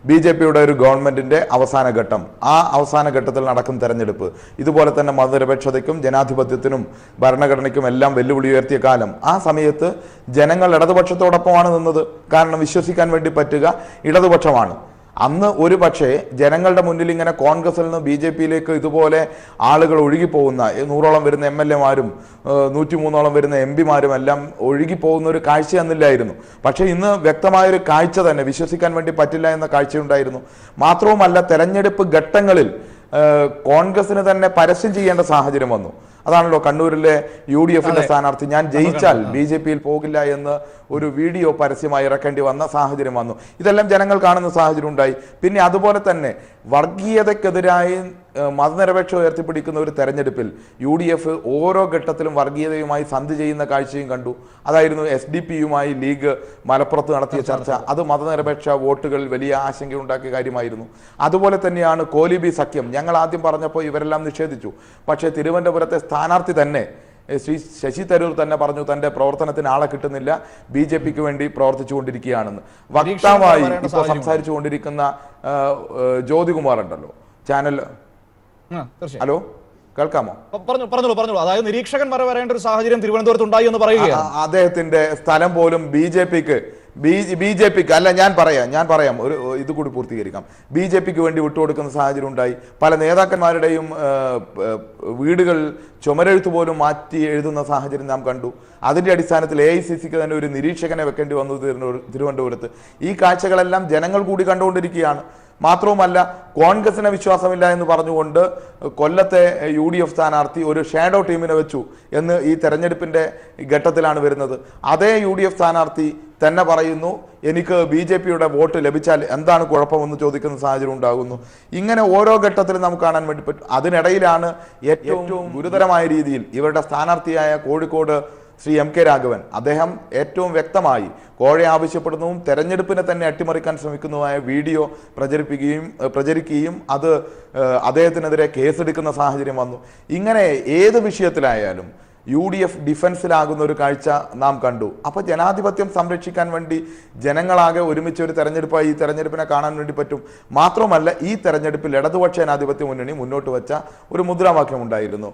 BJPയുടെ ഒരു ഗവൺമെന്റിന്റെ അവസാന ഘട്ടം. ആ അവസാന ഘട്ടത്തിൽ നടക്കും തെരഞ്ഞെടുപ്പ് ഇതുപോലെ തന്നെ മതനിരപേക്ഷതയ്ക്കും ജനാധിപത്യത്തിനും ഭരണഘടനയ്ക്കും എല്ലാം വെല്ലുവിളി ഉയർത്തിയ കാലം. ആ സമയത്ത് ജനങ്ങൾ ഇടതുപക്ഷത്തോടൊപ്പമാണ് നിന്നത്. കാരണം വിശ്വസിക്കാൻ വേണ്ടി പറ്റുക ഇടതുപക്ഷമാണ്. അന്ന് ഒരു പക്ഷേ ജനങ്ങളുടെ മുന്നിൽ ഇങ്ങനെ കോൺഗ്രസിൽ നിന്ന് BJPയിലേക്ക് ഇതുപോലെ ആളുകൾ ഒഴുകിപ്പോകുന്ന 100ഓളം വരുന്ന MLAമാരും 103ഓളം വരുന്ന MPമാരും എല്ലാം ഒഴുകിപ്പോകുന്ന ഒരു കാഴ്ച അന്നില്ലായിരുന്നു. പക്ഷേ ഇന്ന് വ്യക്തമായൊരു കാഴ്ച തന്നെ, വിശ്വസിക്കാൻ വേണ്ടി പറ്റില്ല എന്ന കാഴ്ചയുണ്ടായിരുന്നു. മാത്രവുമല്ല, തെരഞ്ഞെടുപ്പ് ഘട്ടങ്ങളിൽ കോൺഗ്രസിന് തന്നെ പരസ്യം ചെയ്യേണ്ട സാഹചര്യം വന്നു. അതാണല്ലോ കണ്ണൂരിലെ UDFന്റെ സ്ഥാനാർത്ഥി ഞാൻ ജയിച്ചാൽ BJPയിൽ പോകില്ല എന്ന് ഒരു വീഡിയോ പരസ്യമായി ഇറക്കേണ്ടി വന്ന സാഹചര്യം വന്നു. ഇതെല്ലാം ജനങ്ങൾ കാണുന്ന സാഹചര്യം ഉണ്ടായി. പിന്നെ അതുപോലെ തന്നെ വർഗീയതയ്ക്കെതിരായി മതനിരപേക്ഷ ഉയർത്തിപ്പിടിക്കുന്ന ഒരു തെരഞ്ഞെടുപ്പിൽ UDF ഓരോ ഘട്ടത്തിലും വർഗീയതയുമായി സന്ധി ചെയ്യുന്ന കാഴ്ചയും കണ്ടു. അതായിരുന്നു SDP-യുമായി ലീഗ് മലപ്പുറത്ത് നടത്തിയ ചർച്ച. അത് മതനിരപേക്ഷ വോട്ടുകളിൽ വലിയ ആശങ്കയുണ്ടാക്കിയ കാര്യമായിരുന്നു. അതുപോലെ തന്നെയാണ് കോലിബി സഖ്യം. ഞങ്ങൾ ആദ്യം പറഞ്ഞപ്പോൾ ഇവരെല്ലാം നിഷേധിച്ചു. പക്ഷേ തിരുവനന്തപുരത്തെ സ്ഥാനാർത്ഥി തന്നെ ശ്രീ ശശി തരൂർ തന്നെ പറഞ്ഞു തന്റെ പ്രവർത്തനത്തിന് ആളെ കിട്ടുന്നില്ല, BJPക്ക് വേണ്ടി പ്രവർത്തിച്ചുകൊണ്ടിരിക്കുകയാണെന്ന്. വക്താവായി ഇപ്പോൾ സംസാരിച്ചു കൊണ്ടിരിക്കുന്ന ജ്യോതികുമാർ ഉണ്ടല്ലോ ചാനൽ. ഹലോ, കേൾക്കാമോ? പറഞ്ഞോളൂ. അതായത് നിരീക്ഷകൻ വരേണ്ട ഒരു സാഹചര്യം തിരുവനന്തപുരത്ത് ഉണ്ടായി എന്ന് പറയുകയാണ്. അദ്ദേഹത്തിന്റെ സ്ഥലം പോലും BJPക്ക് അല്ല, ഞാൻ പറയാം ഒരു ഇത് കൂടി പൂർത്തീകരിക്കാം. BJPക്ക് വേണ്ടി വിട്ടുകൊടുക്കുന്ന സാഹചര്യം ഉണ്ടായി. പല നേതാക്കന്മാരുടെയും വീടുകൾ ചുമരെഴുത്ത് പോലും മാറ്റി എഴുതുന്ന സാഹചര്യം നാം കണ്ടു. അതിന്റെ അടിസ്ഥാനത്തിൽ AICCക്ക് തന്നെ ഒരു നിരീക്ഷകനെ വെക്കേണ്ടി വന്നു തിരുവനന്തപുരത്ത്. ഈ കാഴ്ചകളെല്ലാം ജനങ്ങൾ കൂടി കണ്ടുകൊണ്ടിരിക്കുകയാണ്. മാത്രവുമല്ല, കോൺഗ്രസിനെ വിശ്വാസമില്ല എന്ന് പറഞ്ഞുകൊണ്ട് കൊല്ലത്തെ UDF സ്ഥാനാർത്ഥി ഒരു ഷാഡോ ടീമിനെ വെച്ചു എന്ന് ഈ തെരഞ്ഞെടുപ്പിന്റെ ഘട്ടത്തിലാണ് വരുന്നത്. അതേ UDF സ്ഥാനാർത്ഥി തന്നെ പറയുന്നു എനിക്ക് BJPയുടെ വോട്ട് ലഭിച്ചാൽ എന്താണ് കുഴപ്പമെന്ന് ചോദിക്കുന്ന സാഹചര്യം ഉണ്ടാകുന്നു. ഇങ്ങനെ ഓരോ ഘട്ടത്തിലും നമുക്ക് കാണാൻ വേണ്ടി പറ്റും. അതിനിടയിലാണ് ഏറ്റവും ഗുരുതരമായ രീതിയിൽ ഇവരുടെ സ്ഥാനാർത്ഥിയായ കോഴിക്കോട് ശ്രീ MK രാഘവൻ, അദ്ദേഹം ഏറ്റവും വ്യക്തമായി കോഴ ആവശ്യപ്പെടുന്നതും തെരഞ്ഞെടുപ്പിനെ തന്നെ അട്ടിമറിക്കാൻ ശ്രമിക്കുന്നതുമായ വീഡിയോ പ്രചരിക്കുകയും അത് അദ്ദേഹത്തിനെതിരെ കേസെടുക്കുന്ന സാഹചര്യം വന്നു. ഇങ്ങനെ ഏത് വിഷയത്തിലായാലും UDF ഡിഫൻസിലാകുന്ന ഒരു കാഴ്ച നാം കണ്ടു. അപ്പോൾ ജനാധിപത്യം സംരക്ഷിക്കാൻ വേണ്ടി ജനങ്ങളാകെ ഒരുമിച്ച് ഒരു തെരഞ്ഞെടുപ്പായി ഈ തെരഞ്ഞെടുപ്പിനെ കാണാൻ വേണ്ടി പറ്റും. മാത്രമല്ല, ഈ തെരഞ്ഞെടുപ്പിൽ ഇടതുപക്ഷ ജനാധിപത്യ മുന്നണി മുന്നോട്ട് വെച്ച ഒരു മുദ്രാവാക്യം ഉണ്ടായിരുന്നു.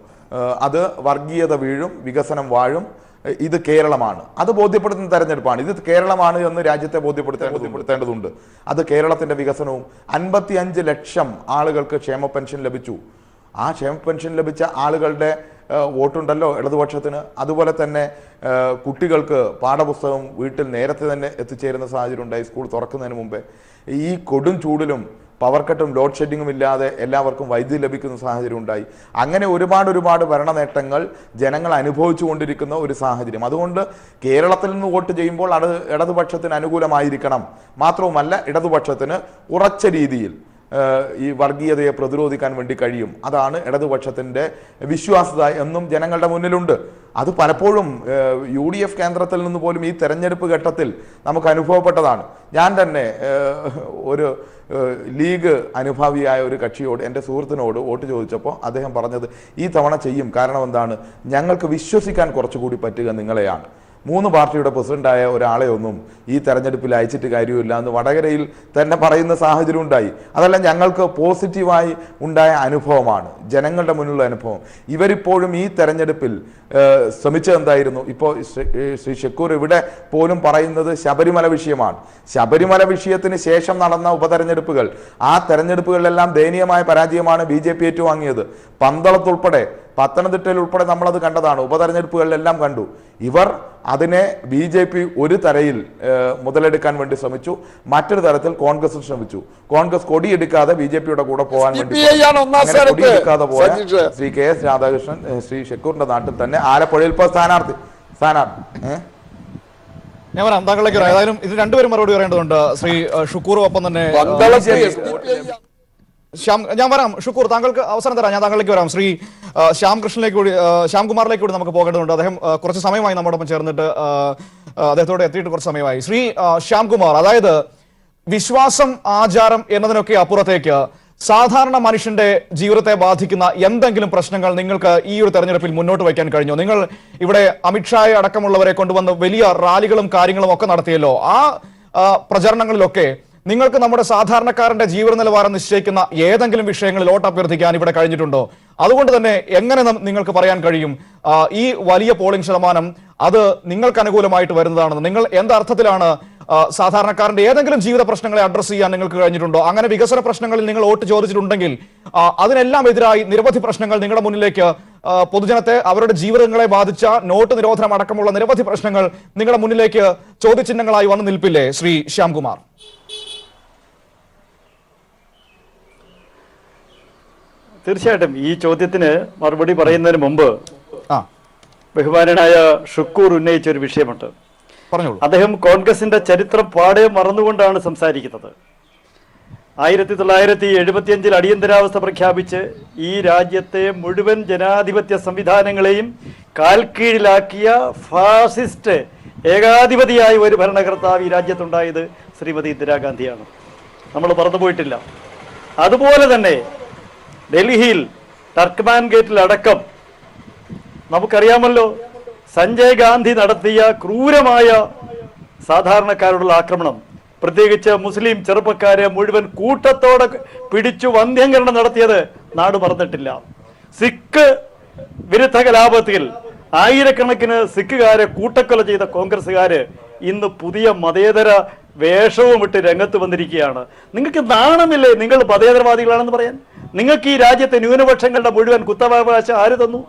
അത് വർഗീയത വീഴും, വികസനം വാഴും, ഇത് കേരളമാണ്. അത് ബോധ്യപ്പെടുത്തുന്ന തെരഞ്ഞെടുപ്പാണ്. ഇത് കേരളമാണ് എന്ന് രാജ്യത്തെ ബോധ്യപ്പെടുത്തേണ്ടതുണ്ട്. അത് കേരളത്തിന്റെ വികസനവും 55 ലക്ഷം ആളുകൾക്ക് ക്ഷേമ പെൻഷൻ ലഭിച്ചു. ആ ക്ഷേമ പെൻഷൻ ലഭിച്ച ആളുകളുടെ വോട്ടുണ്ടല്ലോ ഇടതുപക്ഷത്തിന്. അതുപോലെ തന്നെ കുട്ടികൾക്ക് പാഠപുസ്തകം വീട്ടിൽ നേരത്തെ തന്നെ എത്തിച്ചേരുന്ന സാഹചര്യം ഉണ്ടായി സ്കൂൾ തുറക്കുന്നതിന് മുമ്പേ. ഈ കൊടും ചൂടിലും പവർ കട്ടും ലോഡ് ഷെഡിങ്ങും ഇല്ലാതെ എല്ലാവർക്കും വൈദ്യുതി ലഭിക്കുന്ന സാഹചര്യം ഉണ്ടായി. അങ്ങനെ ഒരുപാട് ഭരണ നേട്ടങ്ങൾ ജനങ്ങൾ അനുഭവിച്ചു കൊണ്ടിരിക്കുന്ന ഒരു സാഹചര്യം. അതുകൊണ്ട് കേരളത്തിൽ നിന്ന് വോട്ട് ചെയ്യുമ്പോൾ അത് ഇടതുപക്ഷത്തിന് അനുകൂലമായിരിക്കണം. മാത്രവുമല്ല, ഇടതുപക്ഷത്തിന് ഉറച്ച രീതിയിൽ ഈ വർഗീയതയെ പ്രതിരോധിക്കാൻ വേണ്ടി കഴിയും. അതാണ് ഇടതുപക്ഷത്തിൻ്റെ വിശ്വാസ്യത എന്നും ജനങ്ങളുടെ മുന്നിലുണ്ട്. അത് പലപ്പോഴും UDF കേന്ദ്രത്തിൽ നിന്ന് പോലും ഈ തെരഞ്ഞെടുപ്പ് ഘട്ടത്തിൽ നമുക്ക് അനുഭവപ്പെട്ടതാണ്. ഞാൻ തന്നെ ഒരു ലീഗ് അനുഭാവിയായ ഒരു കക്ഷിയോട്, എൻ്റെ സുഹൃത്തിനോട് വോട്ട് ചോദിച്ചപ്പോൾ അദ്ദേഹം പറഞ്ഞത് ഈ തവണ ചെയ്യും. കാരണം എന്താണ്, ഞങ്ങൾക്ക് വിശ്വസിക്കാൻ കുറച്ചുകൂടി പറ്റുക നിങ്ങളെയാണ്. 3 പാർട്ടിയുടെ പ്രസിഡന്റായ ഒരാളെ ഒന്നും ഈ തെരഞ്ഞെടുപ്പിൽ അയച്ചിട്ട് കാര്യമില്ല എന്ന് വടകരയിൽ തന്നെ പറയുന്ന സാഹചര്യം ഉണ്ടായി. അതെല്ലാം ഞങ്ങൾക്ക് പോസിറ്റീവായി ഉണ്ടായ അനുഭവമാണ്, ജനങ്ങളുടെ മുന്നിലുള്ള അനുഭവം. ഇവരിപ്പോഴും ഈ തെരഞ്ഞെടുപ്പിൽ ശ്രമിച്ചതെന്തായിരുന്നു? ഇപ്പോൾ ശ്രീ ഷക്കൂർ ഇവിടെ പോലും പറയുന്നത് ശബരിമല വിഷയമാണ്. ശബരിമല വിഷയത്തിന് ശേഷം നടന്ന ഉപതെരഞ്ഞെടുപ്പുകൾ, ആ തെരഞ്ഞെടുപ്പുകളിലെല്ലാം ദയനീയമായ പരാജയമാണ് BJP ഏറ്റുവാങ്ങിയത്. പന്തളത്തുൾപ്പെടെ, പത്തനംതിട്ടയിൽ ഉൾപ്പെടെ നമ്മളത് കണ്ടതാണ്. ഉപതെരഞ്ഞെടുപ്പുകളിലെല്ലാം കണ്ടു. ഇവർ അതിനെ BJP ഒരു തരയിൽ മുതലെടുക്കാൻ വേണ്ടി ശ്രമിച്ചു, മറ്റൊരു തരത്തിൽ കോൺഗ്രസ് ശ്രമിച്ചു. കോൺഗ്രസ് കൊടിയെടുക്കാതെ BJPയുടെ കൂടെ പോകാൻ വേണ്ടി കൊടിയെടുക്കാതെ പോയ ശ്രീ KS രാധാകൃഷ്ണൻ ശ്രീ ഷക്കൂറിന്റെ നാട്ടിൽ തന്നെ ആലപ്പുഴയിൽ ഇപ്പോൾ സ്ഥാനാർത്ഥി. ഞാൻ പറയാം താങ്കളിലേക്ക്. ഏതായാലും ഇത് രണ്ടുപേരും മറുപടി പറയേണ്ടതുണ്ട്. ശ്രീ ഷുക്കൂറും ഒപ്പം തന്നെ ഞാൻ വരാം. ഷുക്കൂർ, താങ്കൾക്ക് അവസരം തരാം. ഞാൻ താങ്കളിലേക്ക് വരാം. ശ്രീ ശ്യാംകുമാറിലേക്ക് കൂടി നമുക്ക് പോകേണ്ടതുണ്ട്. അദ്ദേഹം കുറച്ച് സമയമായി നമ്മോടൊപ്പം ചേർന്നിട്ട് അദ്ദേഹത്തോട് എത്തിയിട്ട് കുറച്ച് സമയമായി. ശ്രീ ശ്യാംകുമാർ, അതായത് വിശ്വാസം, ആചാരം എന്നതിനൊക്കെ അപ്പുറത്തേക്ക് സാധാരണ മനുഷ്യന്റെ ജീവിതത്തെ ബാധിക്കുന്ന എന്തെങ്കിലും പ്രശ്നങ്ങൾ നിങ്ങൾക്ക് ഈ ഒരു തെരഞ്ഞെടുപ്പിൽ മുന്നോട്ട് വയ്ക്കാൻ കഴിഞ്ഞോ? നിങ്ങൾ ഇവിടെ അമിത്ഷായെ അടക്കമുള്ളവരെ കൊണ്ടുവന്ന് വലിയ റാലികളും കാര്യങ്ങളും ഒക്കെ നടത്തിയല്ലോ. ആ പ്രചരണങ്ങളിലൊക്കെ നിങ്ങൾക്ക് നമ്മുടെ സാധാരണക്കാരന്റെ ജീവിത നിലവാരം നിശ്ചയിക്കുന്ന ഏതെങ്കിലും വിഷയങ്ങളിൽ വോട്ട് അഭ്യർത്ഥിക്കാൻ ഇവിടെ കഴിഞ്ഞിട്ടുണ്ടോ? അതുകൊണ്ട് തന്നെ എങ്ങനെ നിങ്ങൾക്ക് പറയാൻ കഴിയും ഈ വലിയ പോളിംഗ് ശതമാനം അത് നിങ്ങൾക്ക് അനുകൂലമായിട്ട് വരുന്നതാണെന്ന്? നിങ്ങൾ എന്തർത്ഥത്തിലാണ് സാധാരണക്കാരന്റെ ഏതെങ്കിലും ജീവിത പ്രശ്നങ്ങളെ അഡ്രസ് ചെയ്യാൻ നിങ്ങൾക്ക് കഴിഞ്ഞിട്ടുണ്ടോ? അങ്ങനെ വികസന പ്രശ്നങ്ങളിൽ നിങ്ങൾ വോട്ട് ചോദിച്ചിട്ടുണ്ടെങ്കിൽ അതിനെല്ലാം എതിരായി നിരവധി പ്രശ്നങ്ങൾ നിങ്ങളുടെ മുന്നിലേക്ക്, പൊതുജനത്തെ അവരുടെ ജീവിതങ്ങളെ ബാധിച്ച നോട്ട് നിരോധനം അടക്കമുള്ള നിരവധി പ്രശ്നങ്ങൾ നിങ്ങളുടെ മുന്നിലേക്ക് ചോദ്യചിഹ്നങ്ങളായി വന്നു നിൽപ്പില്ലേ ശ്രീ ശ്യാംകുമാർ? തീർച്ചയായിട്ടും ഈ ചോദ്യത്തിന് മറുപടി പറയുന്നതിന് മുമ്പ് ബഹുമാനനായ ഷുക്കൂർ ഉന്നയിച്ച ഒരു വിഷയമുണ്ട്. അദ്ദേഹം കോൺഗ്രസിന്റെ ചരിത്രം പാടെ മറന്നുകൊണ്ടാണ് സംസാരിക്കുന്നത്. 1975 അടിയന്തരാവസ്ഥ പ്രഖ്യാപിച്ച് ഈ രാജ്യത്തെ മുഴുവൻ ജനാധിപത്യ സംവിധാനങ്ങളെയും കാൽക്കീഴിലാക്കിയ ഫാസിസ്റ്റ് ഏകാധിപതിയായ ഒരു ഭരണകർത്താവ് ഈ രാജ്യത്തുണ്ടായത് ശ്രീമതി ഇന്ദിരാഗാന്ധിയാണ്. നമ്മൾ മറന്നുപോയിട്ടില്ല. അതുപോലെ തന്നെ ഡൽഹിയിൽ ടർക്ക്മാൻ ഗേറ്റിൽ അടക്കം നമുക്കറിയാമല്ലോ, സഞ്ജയ് ഗാന്ധി നടത്തിയ ക്രൂരമായ സാധാരണക്കാരോടുള്ള ആക്രമണം, പ്രത്യേകിച്ച് മുസ്ലിം ചെറുപ്പക്കാരെ മുഴുവൻ കൂട്ടത്തോടെ പിടിച്ചു വന്ധ്യംകരണം നടത്തിയത് നാട് മറന്നിട്ടില്ല. സിഖ് വിരുദ്ധ കലാപത്തിൽ ആയിരക്കണക്കിന് സിഖുകാരെ കൂട്ടക്കൊല ചെയ്ത കോൺഗ്രസ്സുകാര് ഇന്ന് പുതിയ മതേതര വേഷവും ഇട്ട് രംഗത്ത് വന്നിരിക്കുകയാണ്. നിങ്ങൾക്ക് നാണമില്ലേ നിങ്ങൾ മതേതരവാദികളാണെന്ന് പറയാൻ? നിങ്ങൾക്ക് ഈ രാജ്യത്തെ ന്യൂനപക്ഷങ്ങളുടെ മുഴുവൻ കുത്തവാവകാശം ആര് തന്നു?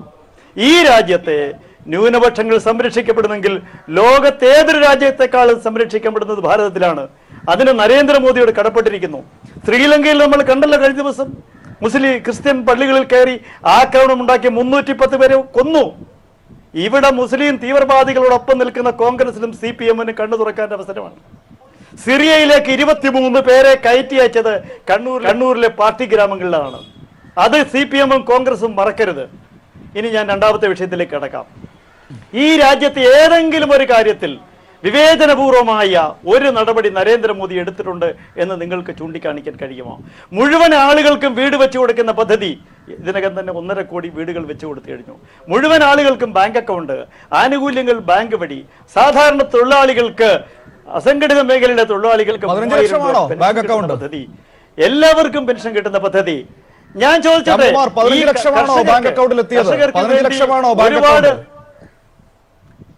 ഈ രാജ്യത്തെ ന്യൂനപക്ഷങ്ങൾ സംരക്ഷിക്കപ്പെടുന്നെങ്കിൽ ലോകത്തേതൊരു രാജ്യത്തെക്കാളും സംരക്ഷിക്കപ്പെടുന്നത് ഭാരതത്തിലാണ്. അതിന് നരേന്ദ്രമോദിയോട് കടപ്പെട്ടിരിക്കുന്നു. ശ്രീലങ്കയിൽ നമ്മൾ കണ്ടല്ലോ കഴിഞ്ഞ ദിവസം, മുസ്ലിം ക്രിസ്ത്യൻ പള്ളികളിൽ കയറി ആക്രമണം ഉണ്ടാക്കി 310 പേരെ കൊന്നു. ഇവിടെ മുസ്ലിം തീവ്രവാദികളോടൊപ്പം നിൽക്കുന്ന കോൺഗ്രസിനും CPM-നും കണ്ണു തുറക്കാൻ അവസരമാണ്. സിറിയയിലേക്ക് 23 പേരെ കയറ്റി അയച്ചത് കണ്ണൂരിലെ പാർട്ടി ഗ്രാമങ്ങളിലാണ്. അത് CPM-ഉം കോൺഗ്രസും മറക്കരുത്. ഇനി ഞാൻ രണ്ടാമത്തെ വിഷയത്തിലേക്ക് കടക്കാം. ഈ രാജ്യത്തെ ഏതെങ്കിലും ഒരു കാര്യത്തിൽ വിവേചനപൂർവമായ ഒരു നടപടി നരേന്ദ്രമോദി എടുത്തിട്ടുണ്ട് എന്ന് നിങ്ങൾക്ക് ചൂണ്ടിക്കാണിക്കാൻ കഴിയുമോ? മുഴുവൻ ആളുകൾക്കും വീട് വെച്ചു കൊടുക്കുന്ന പദ്ധതി ഇതിനകം തന്നെ 1.5 കോടി വീടുകൾ വെച്ചു കൊടുത്തു കഴിഞ്ഞു. മുഴുവൻ ആളുകൾക്കും ബാങ്ക് അക്കൗണ്ട്, ആനുകൂല്യങ്ങൾ ബാങ്ക് വഴി, സാധാരണ തൊഴിലാളികൾക്ക്, അസംഘടിത മേഖലയിലെ തൊഴിലാളികൾക്ക് 15 ലക്ഷമാണോ ബാങ്ക് അക്കൗണ്ട്? പദ്ധതി, എല്ലാവർക്കും പെൻഷൻ കിട്ടുന്ന പദ്ധതി. ഞാൻ ചോദിച്ചത് 15 ലക്ഷമാണോ ബാങ്ക് അക്കൗണ്ടിൽ എത്തിയത്? 15 ലക്ഷമാണോ ബാങ്ക് ഒരുപാട് അക്കൗണ്ട്?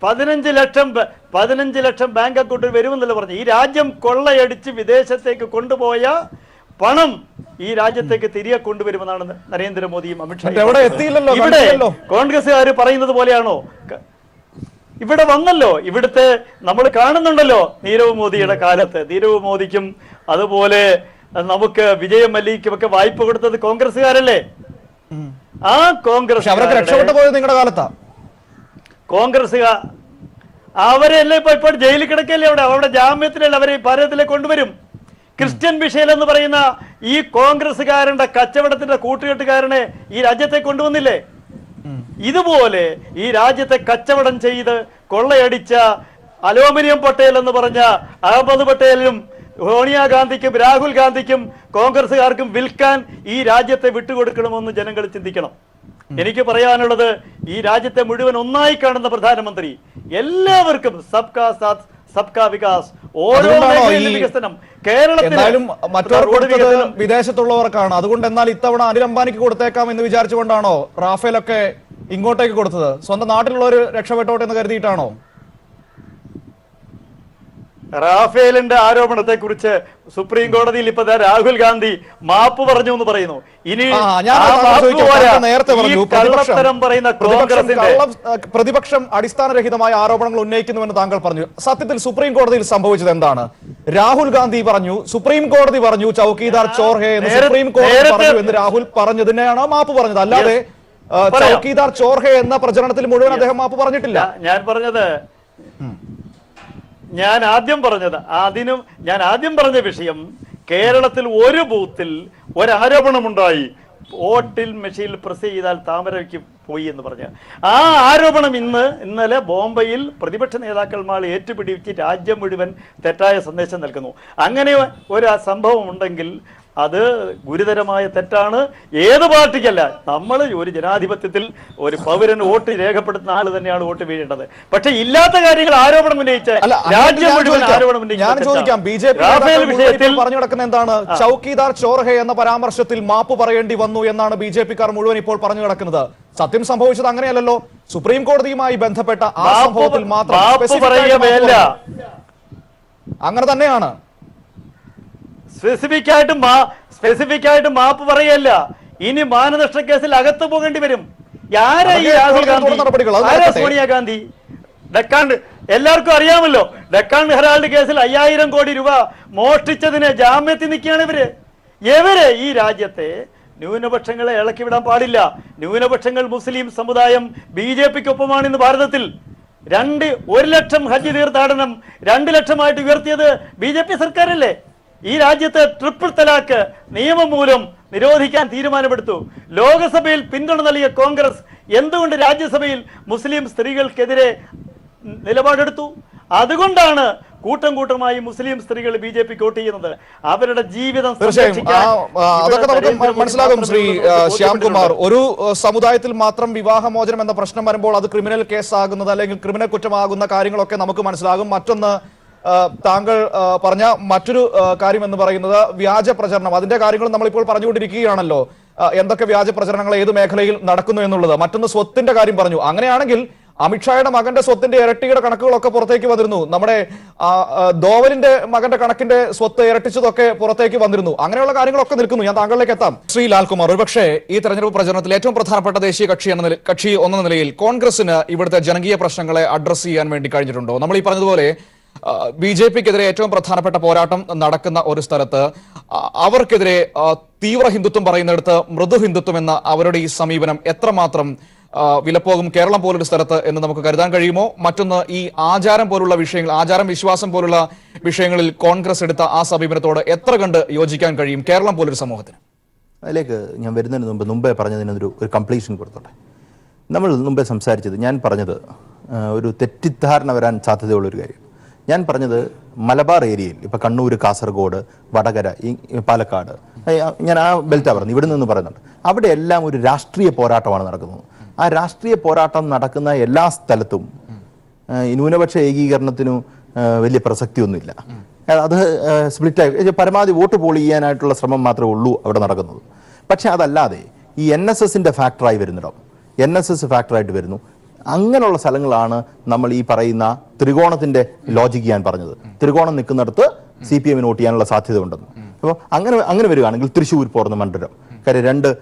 15 ലക്ഷം ബാങ്ക് അക്കൗണ്ടിൽ വരുമെന്നല്ല പറഞ്ഞു. ഈ രാജ്യം കൊള്ളയടിച്ച് വിദേശത്തേക്ക് കൊണ്ടുപോയ പണം ഈ രാജ്യത്തേക്ക് തിരികെ കൊണ്ടുവരുമെന്നാണ് നരേന്ദ്രമോദിയും അമിത്ഷായും. ഇവിടെ കോൺഗ്രസ്സുകാർ പറയുന്നത് പോലെയാണോ? ഇവിടെ വന്നല്ലോ, ഇവിടുത്തെ നമ്മൾ കാണുന്നുണ്ടല്ലോ. നീരവ് മോദിയുടെ കാലത്ത് നീരവ് മോദിക്കും അതുപോലെ നമുക്ക് വിജയ് മല്യയ്ക്കും ഒക്കെ വായ്പ കൊടുത്തത് കോൺഗ്രസ്സുകാരല്ലേ? ആ കോൺഗ്രസ് അവരൊക്കെ രക്ഷപ്പെട്ടു പോയത് നിങ്ങളുടെ കാലത്താ. കോൺഗ്രസ്സുകാർ അവരെല്ലാം ഇപ്പൊ ജയിലിൽ കിടക്കല്ലേ? അവിടെ ജാമ്യത്തിലല്ല, അവരെ ഭാരതത്തിലേക്ക് കൊണ്ടുവരും. ക്രിസ്ത്യൻ ബിഷേൽ എന്ന് പറയുന്ന ഈ കോൺഗ്രസ്സുകാരന്റെ കച്ചവടത്തിന്റെ കൂട്ടുകെട്ടുകാരനെ ഈ രാജ്യത്തേക്ക് കൊണ്ടുവന്നില്ലേ? ഇതുപോലെ ഈ രാജ്യത്തെ കച്ചവടം ചെയ്ത് കൊള്ളയടിച്ച അലൂമിനിയം പട്ടേൽ എന്ന് പറഞ്ഞ അഹമ്മദ് പട്ടേലിനും സോണിയാഗാന്ധിക്കും രാഹുൽ ഗാന്ധിക്കും കോൺഗ്രസ്സുകാർക്കും വിൽക്കാൻ ഈ രാജ്യത്തെ വിട്ടുകൊടുക്കണമെന്ന് ജനങ്ങൾ ചിന്തിക്കണം. എനിക്ക് പറയാനുള്ളത്, ഈ രാജ്യത്തെ മുഴുവൻ ഒന്നായി കാണുന്ന പ്രധാനമന്ത്രി എല്ലാവർക്കും സബ്കാ സാത്ത് സബ്കാ വികാസ്, ഓരോ മേഖലയിലും വികസനം. എന്തായാലും മറ്റവർക്ക് വിദേശത്തുള്ളവർക്കാണ്. അതുകൊണ്ട് എന്നാൽ ഇത്തവണ അനിൽ അംബാനിക്ക് കൊടുത്തേക്കാം എന്ന് വിചാരിച്ചുകൊണ്ടാണോ റാഫേലൊക്കെ ഇങ്ങോട്ടേക്ക് കൊടുത്തത്? സ്വന്തം നാട്ടിലുള്ളവർ രക്ഷപ്പെട്ടോട്ടെ എന്ന് കരുതിയിട്ടാണോ? റാഫേലിന്റെ ആരോപണത്തെ കുറിച്ച് സുപ്രീം കോടതിയിൽ ഇപ്പൊ രാഹുൽ ഗാന്ധി മാപ്പ് പറഞ്ഞു എന്ന് പറയുന്നു. ഇനി നേരത്തെ പറഞ്ഞു പറയുന്ന കോൺഗ്രസിന്റെ പ്രതിപക്ഷം അടിസ്ഥാനരഹിതമായ ആരോപണങ്ങൾ ഉന്നയിക്കുന്നുവെന്ന് താങ്കൾ പറഞ്ഞു. സത്യത്തിൽ സുപ്രീം കോടതിയിൽ സംഭവിച്ചത് എന്താണ്? രാഹുൽ ഗാന്ധി പറഞ്ഞു, സുപ്രീം കോടതി പറഞ്ഞു ചൌക്കീദാർ ചോർ ഹേ എന്ന് സുപ്രീം കോടതി പറഞ്ഞു എന്ന് രാഹുൽ പറഞ്ഞതിനെയാണ് മാപ്പ് പറഞ്ഞത്. അല്ലാതെ ചൌക്കീദാർ ചോർ ഹേ എന്ന പ്രചരണത്തിൽ മുഴുവൻ അദ്ദേഹം മാപ്പ് പറഞ്ഞിട്ടില്ല. ഞാൻ ആദ്യം പറഞ്ഞ വിഷയം, കേരളത്തിൽ ഒരു ബൂത്തിൽ ഒരാരോപണമുണ്ടായി, വോട്ടിൽ മെഷീനിൽ പ്രസ് ചെയ്താൽ താമരയ്ക്ക് പോയി എന്ന് പറഞ്ഞ ആ ആരോപണം ഇന്നലെ ബോംബെയിൽ പ്രതിപക്ഷ നേതാക്കന്മാർ ഏറ്റുപിടിച്ച് രാജ്യം മുഴുവൻ തെറ്റായ സന്ദേശം നൽകുന്നു. അങ്ങനെ ഒരു സംഭവം ഉണ്ടെങ്കിൽ അത് ഗുരുതരമായ തെറ്റാണ്. ഏത് പാർട്ടിക്കല്ല, നമ്മൾ ഒരു ജനാധിപത്യത്തിൽ ഒരു പൗരന് വോട്ട് രേഖപ്പെടുത്തുന്ന ആള് തന്നെയാണ് വോട്ട് വീഴേണ്ടത്. പക്ഷെ ഇല്ലാത്ത കാര്യങ്ങൾ ആരോപണം ഉന്നയിച്ച് രാജ്യം മുഴുവൻ ആരോപണം ഞാൻ ചോദിക്കാം, ബി ജെ പി പറഞ്ഞു കിടക്കുന്ന എന്താണ്? ചൌക്കീദാർ ചോർ ഹേ എന്ന പരാമർശത്തിൽ മാപ്പ് പറയേണ്ടി വന്നു എന്നാണ് ബി ജെ പിക്കാർ മുഴുവൻ ഇപ്പോൾ പറഞ്ഞു കിടക്കുന്നത്. സത്യം സംഭവിച്ചത് അങ്ങനെയല്ലല്ലോ. സുപ്രീം കോടതിയുമായി ബന്ധപ്പെട്ട ആ സംഭവത്തിൽ മാത്രം അങ്ങനെ തന്നെയാണ്. സ്പെസിഫിക് ആയിട്ട് മാപ്പ് പറയല്ല. ഇനി മാനനഷ്ട കേസിൽ അകത്ത് പോകേണ്ടി വരും. ആരാ ഈ രാഹുൽ ഗാന്ധി, ആരാ സോണിയാഗാന്ധി? എല്ലാവർക്കും അറിയാമല്ലോ, ഡെക്കാൻ ഹെറാൾഡ് കേസിൽ 5000 കോടി രൂപ മോഷ്ടിച്ചതിന് ജാമ്യത്തിൽ നിൽക്കുകയാണ് ഇവര്. ഈ രാജ്യത്തെ ന്യൂനപക്ഷങ്ങളെ ഇളക്കി വിടാൻ പാടില്ല. ന്യൂനപക്ഷങ്ങൾ, മുസ്ലിം സമുദായം BJP-ക്കൊപ്പമാണ് ഇന്ന് ഭാരതത്തിൽ. 1 ലക്ഷം ഹജ്ജ് തീർത്ഥാടനം 2 ലക്ഷമായിട്ട് ഉയർത്തിയത് BJP സർക്കാരല്ലേ? ഈ രാജ്യത്തെ ട്രിപ്പിൾ തലാക്ക് നിയമം മൂലം നിരോധിക്കാൻ തീരുമാനമെടുത്തു. ലോകസഭയിൽ പിന്തുണ നൽകിയ കോൺഗ്രസ് എന്തുകൊണ്ട് രാജ്യസഭയിൽ മുസ്ലിം സ്ത്രീകൾക്കെതിരെ നിലപാടെടുത്തു? അതുകൊണ്ടാണ് കൂട്ടമായി മുസ്ലിം സ്ത്രീകൾ BJP-ക്ക് വോട്ട് ചെയ്യുന്നത്. അവരുടെ ജീവിതം അതൊക്കെ നമുക്ക് മനസ്സിലാകും. ശ്രീ ശ്യാംകുമാർ, ഒരു സമുദായത്തിൽ മാത്രം വിവാഹമോചനം എന്ന പ്രശ്നം വരുമ്പോൾ അത് ക്രിമിനൽ കേസാകുന്നത് അല്ലെങ്കിൽ ക്രിമിനൽ കുറ്റമാകുന്ന കാര്യങ്ങളൊക്കെ നമുക്ക് മനസ്സിലാകും. മറ്റൊന്ന്, താങ്കൾ പറഞ്ഞ മറ്റൊരു കാര്യം എന്ന് പറയുന്നത് വ്യാജ പ്രചരണം. അതിന്റെ കാര്യങ്ങളും നമ്മളിപ്പോൾ പറഞ്ഞുകൊണ്ടിരിക്കുകയാണല്ലോ, എന്തൊക്കെ വ്യാജ പ്രചരണങ്ങൾ ഏത് മേഖലയിൽ നടക്കുന്നു എന്നുള്ളത്. മറ്റൊന്ന്, സ്വത്തിന്റെ കാര്യം പറഞ്ഞു. അങ്ങനെയാണെങ്കിൽ അമിത്ഷായുടെ മകന്റെ സ്വത്തിന്റെ ഇരട്ടിയുടെ കണക്കുകളൊക്കെ പുറത്തേക്ക് വന്നിരുന്നു. നമ്മുടെ ദോവലിന്റെ മകന്റെ കണക്കിന്റെ സ്വത്ത് ഇരട്ടിച്ചതൊക്കെ പുറത്തേക്ക് വന്നിരുന്നു. അങ്ങനെയുള്ള കാര്യങ്ങളൊക്കെ നിൽക്കുന്നു. ഞാൻ താങ്കളിലേക്ക് എത്താം. ശ്രീ ലാൽകുമാർ, ഒരുപക്ഷെ ഈ തെരഞ്ഞെടുപ്പ് പ്രചരണത്തിൽ ഏറ്റവും പ്രധാനപ്പെട്ട ദേശീയ കക്ഷി എന്ന നിലയിൽ കോൺഗ്രസിന് ഇവിടുത്തെ ജനകീയ പ്രശ്നങ്ങളെ അഡ്രസ് ചെയ്യാൻ വേണ്ടി കഴിഞ്ഞിട്ടുണ്ടോ? നമ്മൾ ഈ പറഞ്ഞതുപോലെ BJP-ക്കെതിരെ ഏറ്റവും പ്രധാനപ്പെട്ട പോരാട്ടം നടക്കുന്ന ഒരു സ്ഥലത്ത് അവർക്കെതിരെ തീവ്ര ഹിന്ദുത്വം പറയുന്നിടത്ത് മൃദു ഹിന്ദുത്വം എന്ന അവരുടെ ഈ സമീപനം എത്രമാത്രം വിലപ്പോകും കേരളം പോലൊരു സ്ഥലത്ത് എന്ന് നമുക്ക് കരുതാൻ കഴിയുമോ? മറ്റൊന്ന്, ഈ ആചാരം പോലുള്ള വിഷയങ്ങൾ, ആചാരം വിശ്വാസം പോലുള്ള വിഷയങ്ങളിൽ കോൺഗ്രസ് എടുത്ത ആ സമീപനത്തോട് എത്ര കണ്ട് യോജിക്കാൻ കഴിയും കേരളം പോലൊരു സമൂഹത്തിന്? അതിലേക്ക് ഞാൻ വരുന്നതിന് മുമ്പേ പറഞ്ഞതിനൊരു കംപ്ലീഷൻ കൊടുത്തോട്ടെ. നമ്മൾ മുമ്പേ സംസാരിച്ചത്, ഞാൻ പറഞ്ഞത് ഒരു തെറ്റിദ്ധാരണ വരാൻ സാധ്യതയുള്ളൊരു കാര്യം. ഞാൻ പറഞ്ഞത് മലബാർ ഏരിയയിൽ ഇപ്പൊ കണ്ണൂർ, കാസർഗോഡ്, വടകര, പാലക്കാട്, ഞാൻ ആ ബെൽറ്റാ പറഞ്ഞു, ഇവിടെ നിന്ന് പറയുന്നുണ്ട്, അവിടെ എല്ലാം ഒരു രാഷ്ട്രീയ പോരാട്ടമാണ് നടക്കുന്നത്. ആ രാഷ്ട്രീയ പോരാട്ടം നടക്കുന്ന എല്ലാ സ്ഥലത്തും ന്യൂനപക്ഷ ഏകീകരണത്തിനു വലിയ പ്രസക്തിയൊന്നുമില്ല. അത് സ്പ്ലിറ്റായി പരമാവധി വോട്ട് പോൾ ചെയ്യാനായിട്ടുള്ള ശ്രമം മാത്രമേ ഉള്ളൂ അവിടെ നടക്കുന്നത്. പക്ഷെ അതല്ലാതെ ഈ NSSന്റെ ഫാക്ടറായി വരുന്നിടം, NSS ഫാക്ടറായിട്ട് വരുന്നു, അങ്ങനെയുള്ള സ്ഥലങ്ങളാണ് നമ്മൾ ഈ പറയുന്ന ത്രികോണത്തിന്റെ ലോജിക്ക് ഞാൻ പറഞ്ഞത്. ത്രികോണം നിൽക്കുന്നിടത്ത് CPM വോട്ട് ചെയ്യാനുള്ള സാധ്യത ഉണ്ടെന്ന്. അപ്പോൾ അങ്ങനെ വരികയാണെങ്കിൽ തൃശ്ശൂർ പോർന്ന മണ്ഡലം, കാര്യം 2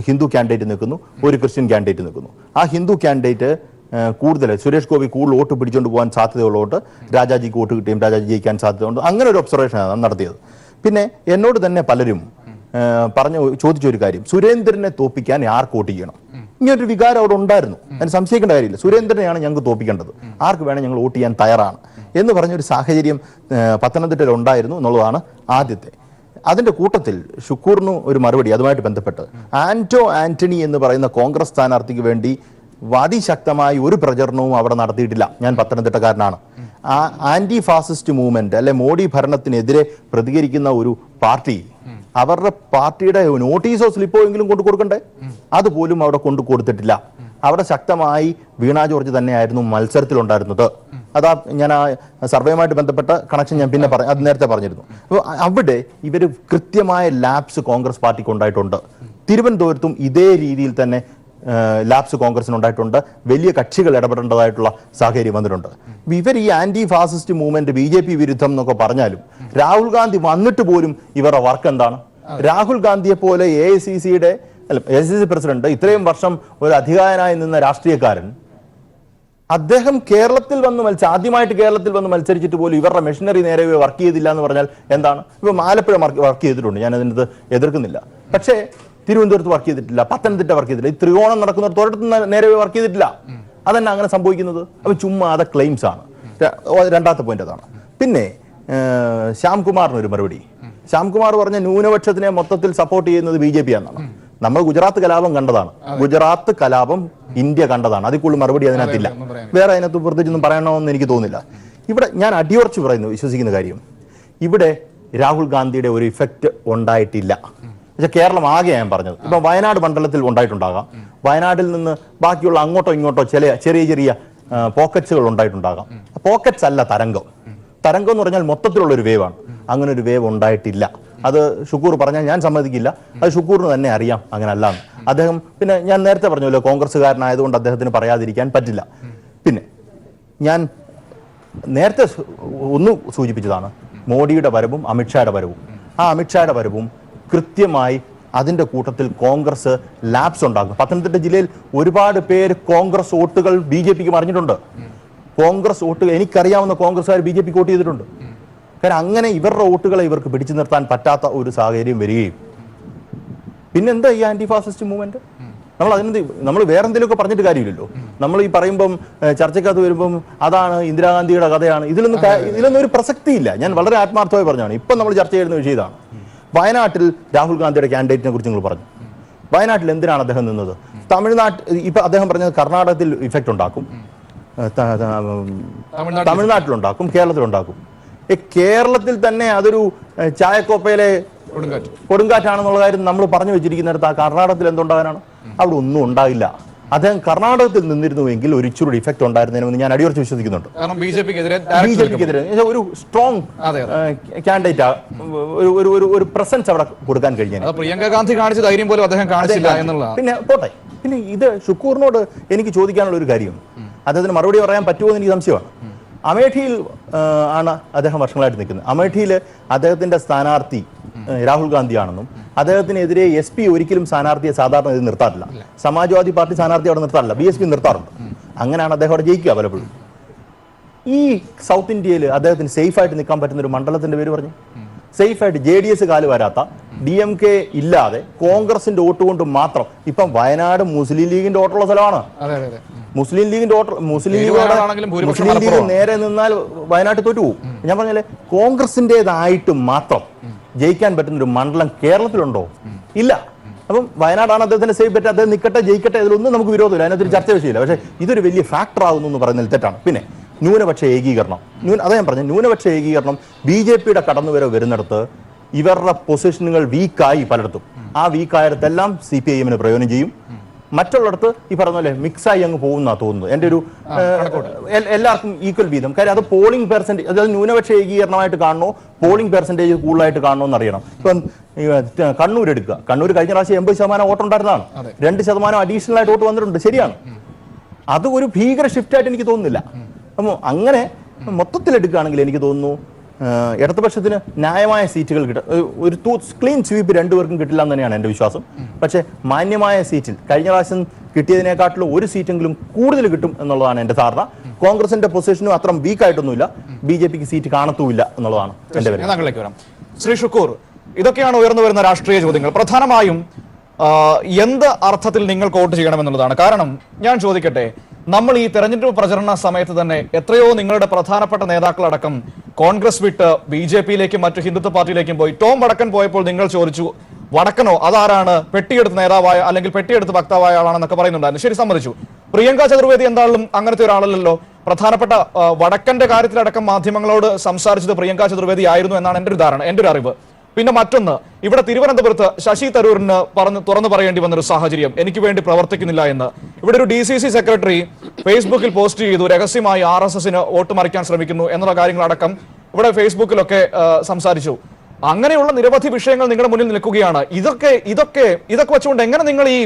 ഹിന്ദു കാൻഡിഡേറ്റ് നിൽക്കുന്നു, ഒരു ക്രിസ്ത്യൻ കാൻഡിഡേറ്റ് നിൽക്കുന്നു. ആ ഹിന്ദു കാൻഡിഡേറ്റ് കൂടുതൽ സുരേഷ് ഗോപി കൂടുതൽ വോട്ട് പിടിച്ചുകൊണ്ട് പോകാൻ സാധ്യതയുള്ളതുകൊണ്ട് രാജാജിക്ക് വോട്ട് കിട്ടിയും രാജാജി ജയിക്കാൻ സാധ്യതയുണ്ട്. അങ്ങനെ ഒരു ഒബ്സർവേഷനാണ് നടത്തിയത്. പിന്നെ എന്നോട് തന്നെ പലരും ചോദിച്ചൊരു കാര്യം, സുരേന്ദ്രനെ തോപ്പിക്കാൻ ആർക്ക് വോട്ട് ചെയ്യണം? ഇങ്ങനൊരു വികാരം അവിടെ ഉണ്ടായിരുന്നു, അതിന് സംശയിക്കേണ്ട കാര്യമില്ല. സുരേന്ദ്രനെയാണ് ഞങ്ങൾക്ക് തോപ്പിക്കേണ്ടത്, ആർക്ക് വേണം ഞങ്ങൾ വോട്ട് ചെയ്യാൻ തയ്യാറാണ് എന്ന് പറഞ്ഞൊരു സാഹചര്യം പത്തനംതിട്ടയിൽ ഉണ്ടായിരുന്നു എന്നുള്ളതാണ് ആദ്യത്തെ. അതിന്റെ കൂട്ടത്തിൽ ഷുക്കൂറിന് ഒരു മറുപടി അതുമായിട്ട് ബന്ധപ്പെട്ട്, ആന്റണി എന്ന് പറയുന്ന കോൺഗ്രസ് സ്ഥാനാർത്ഥിക്ക് വേണ്ടി അതിശക്തമായി ഒരു പ്രചരണവും അവിടെ നടത്തിയിട്ടില്ല. ഞാൻ പത്തനംതിട്ടക്കാരനാണ്. ആ ആന്റി ഫാസിസ്റ്റ് മൂവ്മെന്റ് അല്ലെ മോഡി ഭരണത്തിനെതിരെ പ്രതികരിക്കുന്ന ഒരു പാർട്ടി അവരുടെ പാർട്ടിയുടെ നോട്ടീസോ സ്ലിപ്പോ എങ്കിലും കൊണ്ടു കൊടുക്കണ്ടേ? അതുപോലും അവിടെ കൊണ്ടു കൊടുത്തിട്ടില്ല. അവിടെ ശക്തമായി വീണ ജോർജ് തന്നെയായിരുന്നു മത്സരത്തിലുണ്ടായിരുന്നത്. അതാ ഞാൻ ആ സർവേയുമായിട്ട് ബന്ധപ്പെട്ട കണക്ഷൻ ഞാൻ പിന്നെ അത് നേരത്തെ പറഞ്ഞിരുന്നു. അപ്പോൾ അവിടെ ഇവർ കൃത്യമായ ലാപ്സ് കോൺഗ്രസ് പാർട്ടിക്ക് ഉണ്ടായിട്ടുണ്ട്. തിരുവനന്തപുരത്തും ഇതേ രീതിയിൽ തന്നെ ലാപ്സ് കോൺഗ്രസിനുണ്ടായിട്ടുണ്ട്. വലിയ കക്ഷികൾ ഇടപെടേണ്ടതായിട്ടുള്ള സാഹചര്യം വന്നിട്ടുണ്ട്. ഇവർ ഈ ആന്റി ഫാസിസ്റ്റ് മൂവ്മെന്റ് BJP വിരുദ്ധം എന്നൊക്കെ പറഞ്ഞാലും രാഹുൽ ഗാന്ധി വന്നിട്ട് പോലും ഇവരുടെ വർക്ക് എന്താണ്? രാഹുൽ ഗാന്ധിയെ പോലെ AICC പ്രസിഡന്റ്, ഇത്രയും വർഷം ഒരു അധികാരനായി നിന്ന രാഷ്ട്രീയക്കാരൻ, അദ്ദേഹം കേരളത്തിൽ വന്ന് ആദ്യമായിട്ട് കേരളത്തിൽ വന്ന് മത്സരിച്ചിട്ട് പോലും ഇവരുടെ മെഷീനറി നേരെ വർക്ക് ചെയ്തില്ല എന്ന് പറഞ്ഞാൽ എന്താണ്? ഇപ്പൊ ആലപ്പുഴ വർക്ക് ചെയ്തിട്ടുണ്ട്, ഞാൻ അതിനകത്ത് എതിർക്കുന്നില്ല. പക്ഷേ തിരുവനന്തപുരത്ത് വർക്ക് ചെയ്തിട്ടില്ല, പത്തനംതിട്ട വർക്ക് ചെയ്തിട്ടില്ല, ഈ ത്രികോണം നടക്കുന്നിടത്ത് ഒരിടത്തും നേരെ വർക്ക് ചെയ്തിട്ടില്ല. അതന്നെ അങ്ങനെ സംഭവിക്കുന്നത്. അപ്പൊ ചുമ്മാ അത് ക്ലെയിംസ് ആണ്. രണ്ടാമത്തെ പോയിന്റ് അതാണ്. പിന്നെ ശ്യാംകുമാറിന് ഒരു മറുപടി. ശ്യാംകുമാർ പറഞ്ഞ ന്യൂനപക്ഷത്തിനെ മൊത്തത്തിൽ സപ്പോർട്ട് ചെയ്യുന്നത് BJP ആണെന്നാണ്. നമ്മൾ ഗുജറാത്ത് കലാപം കണ്ടതാണ്. ഗുജറാത്ത് കലാപം ഇന്ത്യ കണ്ടതാണ്. അതിൽ കൂടുതൽ മറുപടി അതിനകത്തില്ല. വേറെ അതിനകത്ത് പ്രത്യേകിച്ചൊന്നും പറയണമെന്ന് എനിക്ക് തോന്നുന്നില്ല. ഇവിടെ ഞാൻ അടിയുറച്ച് വിശ്വസിക്കുന്ന കാര്യം, ഇവിടെ രാഹുൽ ഗാന്ധിയുടെ ഒരു ഇഫക്റ്റ് ഉണ്ടായിട്ടില്ല. പക്ഷെ കേരളം ആകെ ഞാൻ പറഞ്ഞത്, ഇപ്പൊ വയനാട് മണ്ഡലത്തിൽ ഉണ്ടായിട്ടുണ്ടാകാം. വയനാട്ടിൽ നിന്ന് ബാക്കിയുള്ള അങ്ങോട്ടോ ഇങ്ങോട്ടോ ചെറിയ ചെറിയ പോക്കറ്റ്സുകൾ ഉണ്ടായിട്ടുണ്ടാകാം. പോക്കറ്റ്സ് അല്ല തരംഗം. തരംഗം എന്ന് പറഞ്ഞാൽ മൊത്തത്തിലുള്ള ഒരു വേവാണ്. അങ്ങനെ ഒരു വേവ് ഉണ്ടായിട്ടില്ല. അത് ഷുക്കൂർ പറഞ്ഞാൽ ഞാൻ സമ്മതിക്കില്ല. അത് ഷുക്കൂറിന് തന്നെ അറിയാം അങ്ങനെ അല്ലാന്ന്. അദ്ദേഹം പിന്നെ ഞാൻ നേരത്തെ പറഞ്ഞല്ലോ, കോൺഗ്രസ്സുകാരനായതുകൊണ്ട് അദ്ദേഹത്തിന് പറയാതിരിക്കാൻ പറ്റില്ല. പിന്നെ ഞാൻ നേരത്തെ ഒന്ന് സൂചിപ്പിച്ചതാണ് മോഡിയുടെ വരവും അമിത്ഷായുടെ വരവും. ആ അമിത്ഷായുടെ വരവും കൃത്യമായി അതിന്റെ കൂട്ടത്തിൽ കോൺഗ്രസ് ലാപ്സ് ഉണ്ടാക്കും. പത്തനംതിട്ട ജില്ലയിൽ ഒരുപാട് പേര് കോൺഗ്രസ് വോട്ടുകൾ BJPക്ക് മറിഞ്ഞിട്ടുണ്ട്. കോൺഗ്രസ് വോട്ടുകൾ എനിക്കറിയാവുന്ന കോൺഗ്രസ്സുകാർ BJPക്ക് വോട്ട് ചെയ്തിട്ടുണ്ട്. കാരണം അങ്ങനെ ഇവരുടെ വോട്ടുകളെ ഇവർക്ക് പിടിച്ചു നിർത്താൻ പറ്റാത്ത ഒരു സാഹചര്യം വരികയും, പിന്നെന്താ ഈ ആന്റി ഫാസിസ്റ്റ് മൂവ്മെന്റ്? നമ്മൾ വേറെ എന്തെങ്കിലുമൊക്കെ പറഞ്ഞിട്ട് കാര്യമില്ലല്ലോ. നമ്മൾ ഈ പറയുമ്പം ചർച്ചക്കകത്ത് വരുമ്പം അതാണ് ഇന്ദിരാഗാന്ധിയുടെ കഥയാണ്, ഇതിലൊന്നും ഒരു പ്രസക്തിയില്ല. ഞാൻ വളരെ ആത്മാർത്ഥമായി പറഞ്ഞാണ്. ഇപ്പം നമ്മൾ ചർച്ച ചെയ്യുന്ന വിഷയം ഇതാണ്. വയനാട്ടിൽ രാഹുൽ ഗാന്ധിയുടെ കാൻഡിഡേറ്റിനെ കുറിച്ച് നിങ്ങൾ പറഞ്ഞു. വയനാട്ടിൽ എന്തിനാണ് അദ്ദേഹം നിന്നത്? ഇപ്പൊ അദ്ദേഹം പറഞ്ഞത് കർണാടകത്തിൽ ഇഫക്റ്റ് ഉണ്ടാക്കും, തമിഴ്നാട്ടിലുണ്ടാക്കും, കേരളത്തിലുണ്ടാക്കും. കേരളത്തിൽ തന്നെ അതൊരു ചായക്കോപ്പയിലെ കൊടുങ്കാറ്റാണെന്നുള്ള കാര്യം നമ്മൾ പറഞ്ഞു വെച്ചിരിക്കുന്നിടത്ത് ആ കർണാടകത്തിൽ എന്തുണ്ടാകാനാണ്? അവിടെ ഒന്നും ഉണ്ടാകില്ല. അദ്ദേഹം കർണാടകത്തിൽ നിന്നിരുന്നുവെങ്കിൽ ഒരു ഇച്ചിരി ഇഫക്റ്റ് ഉണ്ടായിരുന്നതിനെന്ന് ഞാൻ അടിയുറച്ച് വിശ്വസിക്കുന്നുണ്ട്. BJPക്കെതിരെ ഒരു സ്ട്രോങ് കാൻഡിഡേറ്റ്, ഒരു പ്രസൻസ് അവിടെ കൊടുക്കാൻ കഴിഞ്ഞാൽ. പ്രിയങ്ക ഗാന്ധി കാണിച്ച ധൈര്യം പോലും അദ്ദേഹം കാണിച്ചില്ല എന്നുള്ളതാണ്. പിന്നെ പോട്ടെ, പിന്നെ ഇത് ഷുക്കൂറിനോട് എനിക്ക് ചോദിക്കാനുള്ള ഒരു കാര്യം, അദ്ദേഹത്തിന് മറുപടി പറയാൻ പറ്റുമോ എന്ന് എനിക്ക് സംശയമാണ്. അമേഠിയിൽ ആണ് അദ്ദേഹം വർഷങ്ങളായിട്ട് നിൽക്കുന്നത്. അമേഠിയിൽ അദ്ദേഹത്തിന്റെ സ്ഥാനാർത്ഥി രാഹുൽ ഗാന്ധിയാണെന്നും അദ്ദേഹത്തിനെതിരെ SP ഒരിക്കലും സ്ഥാനാർത്ഥിയെ സാധാരണ ഇത് നിർത്താറില്ല. സമാജ്വാദി പാർട്ടി സ്ഥാനാർത്ഥി അവിടെ നിർത്താറില്ല, BSP നിർത്താറുണ്ട്. അങ്ങനെയാണ് അദ്ദേഹം അവിടെ ജയിക്കുക പലപ്പോഴും. ഈ സൗത്ത് ഇന്ത്യയിൽ അദ്ദേഹത്തിന് സേഫായിട്ട് നിൽക്കാൻ പറ്റുന്ന ഒരു മണ്ഡലത്തിന്റെ പേര് പറഞ്ഞു. സേഫായിട്ട് JDS കാല് വരാത്ത, DMK ഇല്ലാതെ കോൺഗ്രസിന്റെ വോട്ട് കൊണ്ട് മാത്രം. ഇപ്പം വയനാട് മുസ്ലിം ലീഗിന്റെ വോട്ടുള്ള സ്ഥലമാണ്. മുസ്ലിം ലീഗ് നേരെ നിന്നാൽ വയനാട്ടിൽ തോറ്റു പോകും. ഞാൻ പറഞ്ഞാലേ കോൺഗ്രസിൻ്റെതായിട്ട് മാത്രം ജയിക്കാൻ പറ്റുന്ന ഒരു മണ്ഡലം കേരളത്തിലുണ്ടോ? ഇല്ല. അപ്പം വയനാടാണ് അദ്ദേഹത്തിന്റെ സേഫ് ബെറ്റ്. അദ്ദേഹം നിൽക്കട്ടെ, ജയിക്കട്ടെ, ഇതിലൊന്നും നമുക്ക് വിരോധമില്ല, അതിനകത്തൊരു ചർച്ച വിഷയമില്ല. പക്ഷേ ഇതൊരു വലിയ ഫാക്ടർ ആകുന്നു എന്ന് പറയുന്നതിൽ തെറ്റാണ്. പിന്നെ ന്യൂനപക്ഷ ഏകീകരണം. അതാ ഞാൻ പറഞ്ഞു, ന്യൂനപക്ഷ ഏകീകരണം BJPയുടെ കടന്നുവരവ് വരുന്നിടത്ത് ഇവരുടെ പൊസിഷനുകൾ വീക്കായി പലയിടത്തും. ആ വീക്കായിടത്തെല്ലാം CPIM പ്രയോജനം ചെയ്യും. മറ്റുള്ളിടത്ത് ഈ പറഞ്ഞ പോലെ മിക്സായി അങ്ങ് പോകുന്ന തോന്നുന്നു. എൻ്റെ ഒരു എല്ലാവർക്കും ഈക്വൽ വീതം. കാര്യം അത് പോളിംഗ് പെർസെൻറ്റേജ്, അതായത് ന്യൂനപക്ഷ ഏകീകരണമായിട്ട് കാണണോ പോളിംഗ് പെർസെൻറ്റേജ് കൂടുതലായിട്ട് കാണണോ എന്നറിയണം. ഇപ്പം കണ്ണൂർ എടുക്കുക. കണ്ണൂർ കഴിഞ്ഞ പ്രാവശ്യം 80% വോട്ട് ഉണ്ടായിരുന്നതാണ്. 2% അഡീഷണൽ ആയിട്ട് വോട്ട് വന്നിട്ടുണ്ട്. ശരിയാണ്. അത് ഒരു ഭീകര ഷിഫ്റ്റായിട്ട് എനിക്ക് തോന്നുന്നില്ല. അപ്പോൾ അങ്ങനെ മൊത്തത്തിലെടുക്കുകയാണെങ്കിൽ എനിക്ക് തോന്നുന്നു ഇടതുപക്ഷത്തിന് ന്യായമായ സീറ്റുകൾ കിട്ടും. ഒരു ക്ലീൻ സ്വീപ്പ് രണ്ടുപേർക്കും കിട്ടില്ല എന്ന് തന്നെയാണ് എൻ്റെ വിശ്വാസം. പക്ഷേ മാന്യമായ സീറ്റിൽ കഴിഞ്ഞ പ്രാവശ്യം കിട്ടിയതിനെക്കാട്ടിലും ഒരു സീറ്റെങ്കിലും കൂടുതൽ കിട്ടും എന്നുള്ളതാണ് എൻ്റെ ധാരണ. കോൺഗ്രസിന്റെ പൊസിഷനും അത്ര വീക്കായിട്ടൊന്നുമില്ല. BJPക്ക് സീറ്റ് കാണത്തുമില്ല എന്നുള്ളതാണ് എൻ്റെ വരാം. ശ്രീ ഷുക്കൂർ, ഇതൊക്കെയാണ് ഉയർന്നു വരുന്ന രാഷ്ട്രീയ ചോദ്യങ്ങൾ. പ്രധാനമായും എന്ത് അർത്ഥത്തിൽ നിങ്ങൾക്ക് വോട്ട് ചെയ്യണമെന്നുള്ളതാണ്. കാരണം ഞാൻ ചോദിക്കട്ടെ, നമ്മൾ ഈ തെരഞ്ഞെടുപ്പ് പ്രചരണ സമയത്ത് തന്നെ എത്രയോ നിങ്ങളുടെ പ്രധാനപ്പെട്ട നേതാക്കളടക്കം കോൺഗ്രസ് വിട്ട് BJPയിലേക്കും മറ്റു ഹിന്ദുത്വ പാർട്ടിയിലേക്കും പോയി. ടോം വടക്കൻ പോയപ്പോൾ നിങ്ങൾ ചോദിച്ചു, വടക്കനോ അതാരാണ്, പെട്ടിയെടുത്ത് നേതാവായ അല്ലെങ്കിൽ പെട്ടിയെടുത്ത് വക്താവായ ആളാണെന്നൊക്കെ പറയുന്നുണ്ടായിരുന്നു. ശരി, സമ്മതിച്ചു. പ്രിയങ്ക ചതുർവേദി എന്തായാലും അങ്ങനത്തെ ഒരാളല്ലല്ലോ. പ്രധാനപ്പെട്ട വടക്കന്റെ കാര്യത്തിലടക്കം മാധ്യമങ്ങളോട് സംസാരിച്ചത് പ്രിയങ്ക ചതുർവേദി ആയിരുന്നു എന്നാണ് എൻ്റെ ഒരു ധാരണ, എൻ്റെ ഒരു അറിവ്. പിന്നെ മറ്റൊന്ന്, ഇവിടെ തിരുവനന്തപുരത്ത് ശശി തരൂരിന് തുറന്നു പറയേണ്ടി വന്നൊരു സാഹചര്യം, എനിക്ക് വേണ്ടി പ്രവർത്തിക്കുന്നില്ല എന്ന്. ഇവിടെ ഒരു DCC സെക്രട്ടറി ഫേസ്ബുക്കിൽ പോസ്റ്റ് ചെയ്തു, രഹസ്യമായി RSSന് വോട്ട് മറിക്കാൻ ശ്രമിക്കുന്നു എന്നുള്ള കാര്യങ്ങളടക്കം ഇവിടെ ഫേസ്ബുക്കിലൊക്കെ സംസാരിച്ചു. അങ്ങനെയുള്ള നിരവധി വിഷയങ്ങൾ നിങ്ങളുടെ മുന്നിൽ നിൽക്കുകയാണ്. ഇതൊക്കെ വെച്ചുകൊണ്ട് എങ്ങനെ നിങ്ങൾ ഈ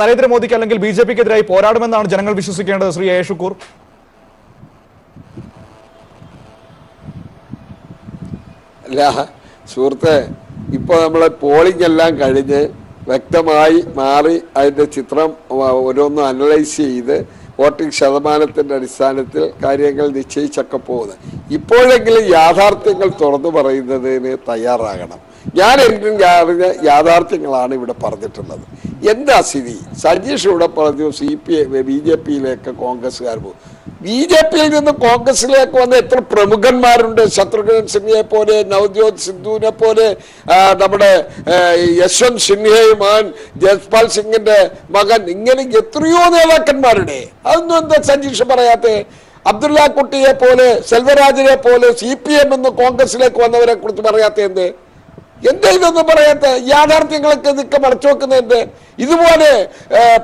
നരേന്ദ്രമോദിക്ക് അല്ലെങ്കിൽ BJPക്കെതിരായി പോരാടുമെന്നാണ് ജനങ്ങൾ വിശ്വസിക്കേണ്ടത്? ശ്രീ A. ഷുക്കൂർ. അല്ല സുഹൃത്തെ, ഇപ്പൊ നമ്മളെ പോളിംഗ് എല്ലാം കഴിഞ്ഞ് വ്യക്തമായി മാറി അതിന്റെ ചിത്രം ഓരോന്നും അനലൈസ് ചെയ്ത് വോട്ടിംഗ് ശതമാനത്തിന്റെ അടിസ്ഥാനത്തിൽ കാര്യങ്ങൾ നിശ്ചയിച്ചൊക്കെ പോകുന്നത്. ഇപ്പോഴെങ്കിലും യാഥാർത്ഥ്യങ്ങൾ തുറന്നു പറയുന്നതിന് തയ്യാറാകണം. ഞാൻ എന്തും അറിഞ്ഞ യാഥാർത്ഥ്യങ്ങളാണ് ഇവിടെ പറഞ്ഞിട്ടുള്ളത്. എന്താ സ്ഥിതി? സജീഷ് ഇവിടെ പറഞ്ഞു BJPയിലേക്ക് കോൺഗ്രസ്സുകാർ പോകും. BJPയിൽ നിന്ന് കോൺഗ്രസിലേക്ക് വന്ന എത്ര പ്രമുഖന്മാരുണ്ട്. ശത്രുഘ്നൻ സിൻഹയെ പോലെ, നവജ്യോത് സിദ്ധുവിനെ പോലെ, നമ്മുടെ യശ്വന്ത് സിൻഹയും മകൻ ജസ്പാൽ സിംഗിന്റെ മകൻ, ഇങ്ങനെ എത്രയോ നേതാക്കന്മാരുടെ. അതൊന്നും എന്താ സജീഷ് പറയാത്തെ? അബ്ദുള്ള കുട്ടിയെ പോലെ, സെൽവരാജിനെ പോലെ CPM എന്ന് കോൺഗ്രസിലേക്ക് വന്നവരെ കുറിച്ച് പറയാത്ത എന്ത്? എന്താ ഇതൊന്നും പറയാത്ത? യാഥാർത്ഥ്യങ്ങളൊക്കെ ഇതൊക്കെ മറച്ചു വെക്കുന്നതിന്റെ. ഇതുപോലെ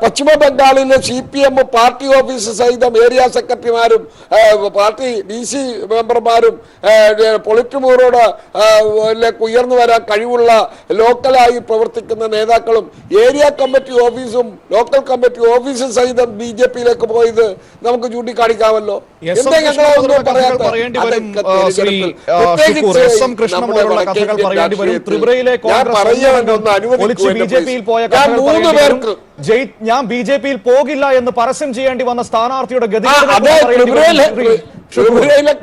പശ്ചിമ ബംഗാളിലെ CPM പാർട്ടി ഓഫീസ് സഹിതം ഏരിയ സെക്രട്ടറിമാരും പാർട്ടി DC മെമ്പർമാരും പൊളിറ്റ് ബ്യൂറോയുടെ ഉയർന്നു വരാൻ കഴിവുള്ള ലോക്കലായി പ്രവർത്തിക്കുന്ന നേതാക്കളും ഏരിയ കമ്മിറ്റി ഓഫീസും ലോക്കൽ കമ്മിറ്റി ഓഫീസും സഹിതം BJPയിലേക്ക് പോയത് നമുക്ക് ചൂണ്ടിക്കാണിക്കാമല്ലോ. എന്താ ഞങ്ങളൊന്നും പറയാത്ത? ഞാൻ BJPയിൽ പോകില്ല എന്ന് പരസ്യം ചെയ്യേണ്ടി വന്ന സ്ഥാനാർത്ഥിയുടെ ഗതി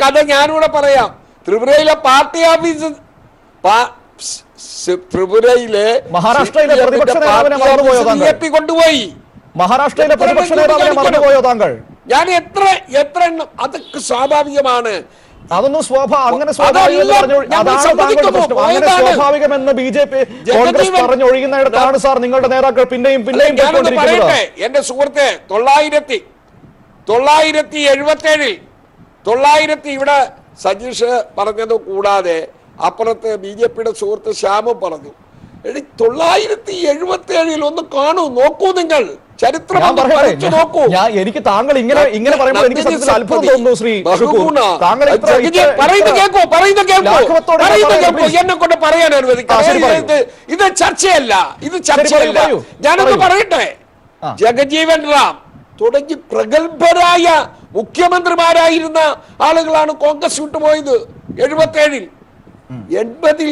കഥ ഞാനിവിടെ പറയാം. ത്രിപുരയിലെ പാർട്ടി ഓഫീസ്, ത്രിപുരയിലെ മഹാരാഷ്ട്രയിലെ പ്രതിപക്ഷ നേതാവിനെ മറന്നുപോയോ കൊണ്ടുപോയി. മഹാരാഷ്ട്രയിലെ പ്രതിപക്ഷ നേതാവിനെ മറന്നുപോയോ താങ്കൾ? ഞാൻ എത്ര എണ്ണം, അതൊക്കെ സ്വാഭാവികമാണ്. അതൊന്നും അങ്ങനെ സ്വാഭാവികമെന്ന് BJP കോൺഗ്രസ് പറഞ്ഞൊഴിയുന്നിടത്താണ് സാർ നിങ്ങളുടെ നേതാക്കൾ പിന്നെയും പറയട്ടെ എന്റെ സുഹൃത്തെ. 977 ഇവിടെ സജീഷ് പറഞ്ഞത് കൂടാതെ അപ്പുറത്ത് BJPയുടെ സുഹൃത്ത് ശ്യാമും പറഞ്ഞു. 977 ഒന്ന് കാണൂ, നോക്കൂ, നിങ്ങൾ ചരിത്രം നോക്കൂ. എനിക്ക് താങ്കൾ ഇങ്ങനെ പറയുമ്പോൾ എനിക്ക് സത്യത്തിൽ അത്ഭുതം തോന്നുന്നു ശ്രീ ഷുക്കൂർ. താങ്കൾ എന്നെ കൊണ്ട് പറയാൻ അനുവദിക്കും. ഇത് ചർച്ചയല്ല, ഇത് ചർച്ചയല്ല. ഞാനൊന്ന് പറയട്ടെ. ജഗജീവൻ റാം തുടങ്ങി പ്രഗത്ഭരായ മുഖ്യമന്ത്രിമാരായിരുന്ന ആളുകളാണ് കോൺഗ്രസ് വിട്ടുപോയത് 77-ൽ. 80-ൽ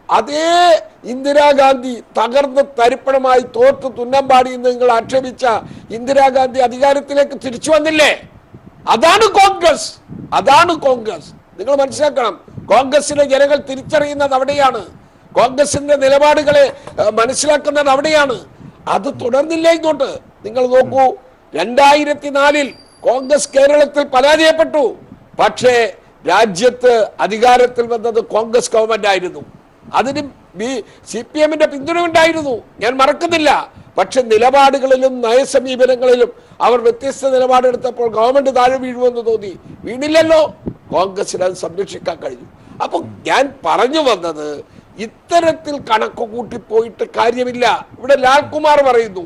അതേ ഇന്ദിരാഗാന്ധി തകർന്ന് തരിപ്പണമായി തോറ്റ് തുന്നമ്പാടി എന്ന് നിങ്ങൾ ആക്ഷേപിച്ച ഇന്ദിരാഗാന്ധി അധികാരത്തിലേക്ക് തിരിച്ചു വന്നില്ലേ? അതാണ് കോൺഗ്രസ്, അതാണ് കോൺഗ്രസ്. നിങ്ങൾ മനസ്സിലാക്കണം, കോൺഗ്രസിലെ ജനങ്ങൾ തിരിച്ചറിയുന്നത് അവിടെയാണ്, കോൺഗ്രസിന്റെ നിലപാടുകളെ മനസ്സിലാക്കുന്നത് അവിടെയാണ്. അത് തുടർന്നില്ല ഇങ്ങോട്ട്. നിങ്ങൾ നോക്കൂ, 2004-ൽ കോൺഗ്രസ് കേരളത്തിൽ പരാജയപ്പെട്ടു. പക്ഷേ രാജ്യത്ത് അധികാരത്തിൽ വന്നത് കോൺഗ്രസ് ഗവൺമെന്റ് ആയിരുന്നു. അതിന് CPM-ന്റെ പിന്തുണ ഉണ്ടായിരുന്നു, ഞാൻ മറക്കുന്നില്ല. പക്ഷെ നിലപാടുകളിലും നയസമീപനങ്ങളിലും അവർ വ്യത്യസ്ത നിലപാടെടുത്തപ്പോൾ ഗവൺമെന്റ് താഴെ വീഴുമെന്ന് തോന്നി. വീണില്ലല്ലോ. കോൺഗ്രസിന് അത് സംരക്ഷിക്കാൻ കഴിഞ്ഞു. അപ്പൊ ഞാൻ പറഞ്ഞു വന്നത്, ഇത്തരത്തിൽ കണക്ക് കൂട്ടിപ്പോയിട്ട് കാര്യമില്ല. ഇവിടെ ലാൽകുമാർ പറയുന്നു,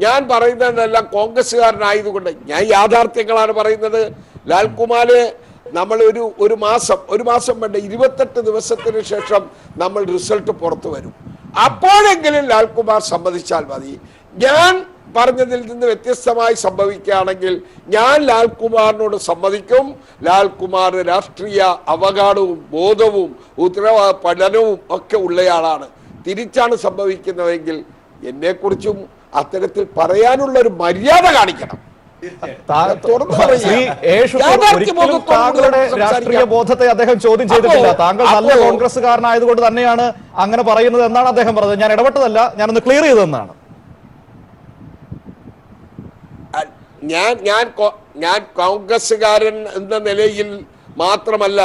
ഞാൻ പറയുന്നതെല്ലാം കോൺഗ്രസ്സുകാരനായതുകൊണ്ട്. ഞാൻ യാഥാർത്ഥ്യങ്ങളാണ് പറയുന്നത്. ലാൽകുമാര് നമ്മൾ ഒരു മാസം വേണ്ട 28 ദിവസത്തിന് ശേഷം നമ്മൾ റിസൾട്ട് പുറത്തു വരും. അപ്പോഴെങ്കിലും ലാൽകുമാർ സമ്മതിച്ചാൽ മതി. ഞാൻ പറഞ്ഞതിൽ നിന്ന് വ്യത്യസ്തമായി സംഭവിക്കുകയാണെങ്കിൽ ഞാൻ ലാൽകുമാറിനോട് സമ്മതിക്കും. ലാൽകുമാർ രാഷ്ട്രീയ അവഗാഹവും ബോധവും ഉത്തരവാദ പഠനവും ഒക്കെ ഉള്ളയാളാണ്. തിരിച്ചാണ് സംഭവിക്കുന്നതെങ്കിൽ എന്നെക്കുറിച്ചും അത്തരത്തിൽ പറയാനുള്ള ഒരു മര്യാദ കാണിക്കണം. താങ്കളുടെ രാഷ്ട്രീയ ബോധത്തെ അദ്ദേഹം ചോദ്യം ചെയ്തിട്ടില്ല. താങ്കൾ നല്ല കോൺഗ്രസ്സുകാരനായതുകൊണ്ട് തന്നെയാണ് അങ്ങനെ പറയുന്നത് എന്നാണ് അദ്ദേഹം പറഞ്ഞത്. ഞാൻ ഇടപെട്ടതല്ല, ഞാനൊന്ന് ക്ലിയർ ചെയ്തതെന്നാണ്. ഞാൻ കോൺഗ്രസ്സുകാരൻ എന്ന നിലയിൽ മാത്രമല്ല,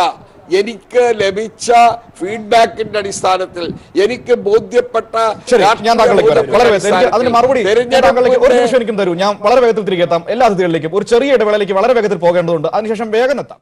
എനിക്ക് ലഭിച്ച ഫീഡ്ബാക്കിന്റെ അടിസ്ഥാനത്തിൽ എനിക്ക് ബോധ്യപ്പെട്ട ഞാൻ താങ്കളിലേക്ക് വരാം. വളരെ അതിന് മറുപടി താങ്കളിലേക്ക് ഒരു നിമിഷം എനിക്കും തരൂ. ഞാൻ വളരെ വേഗത്തിൽ തിരികെ എത്താം എല്ലാ അതിഥികളിലേക്കും. ഒരു ചെറിയ ഇടവേളയിലേക്ക് വളരെ വേഗത്തിൽ പോകേണ്ടതുണ്ട്. അതിനുശേഷം വേഗം എത്താം.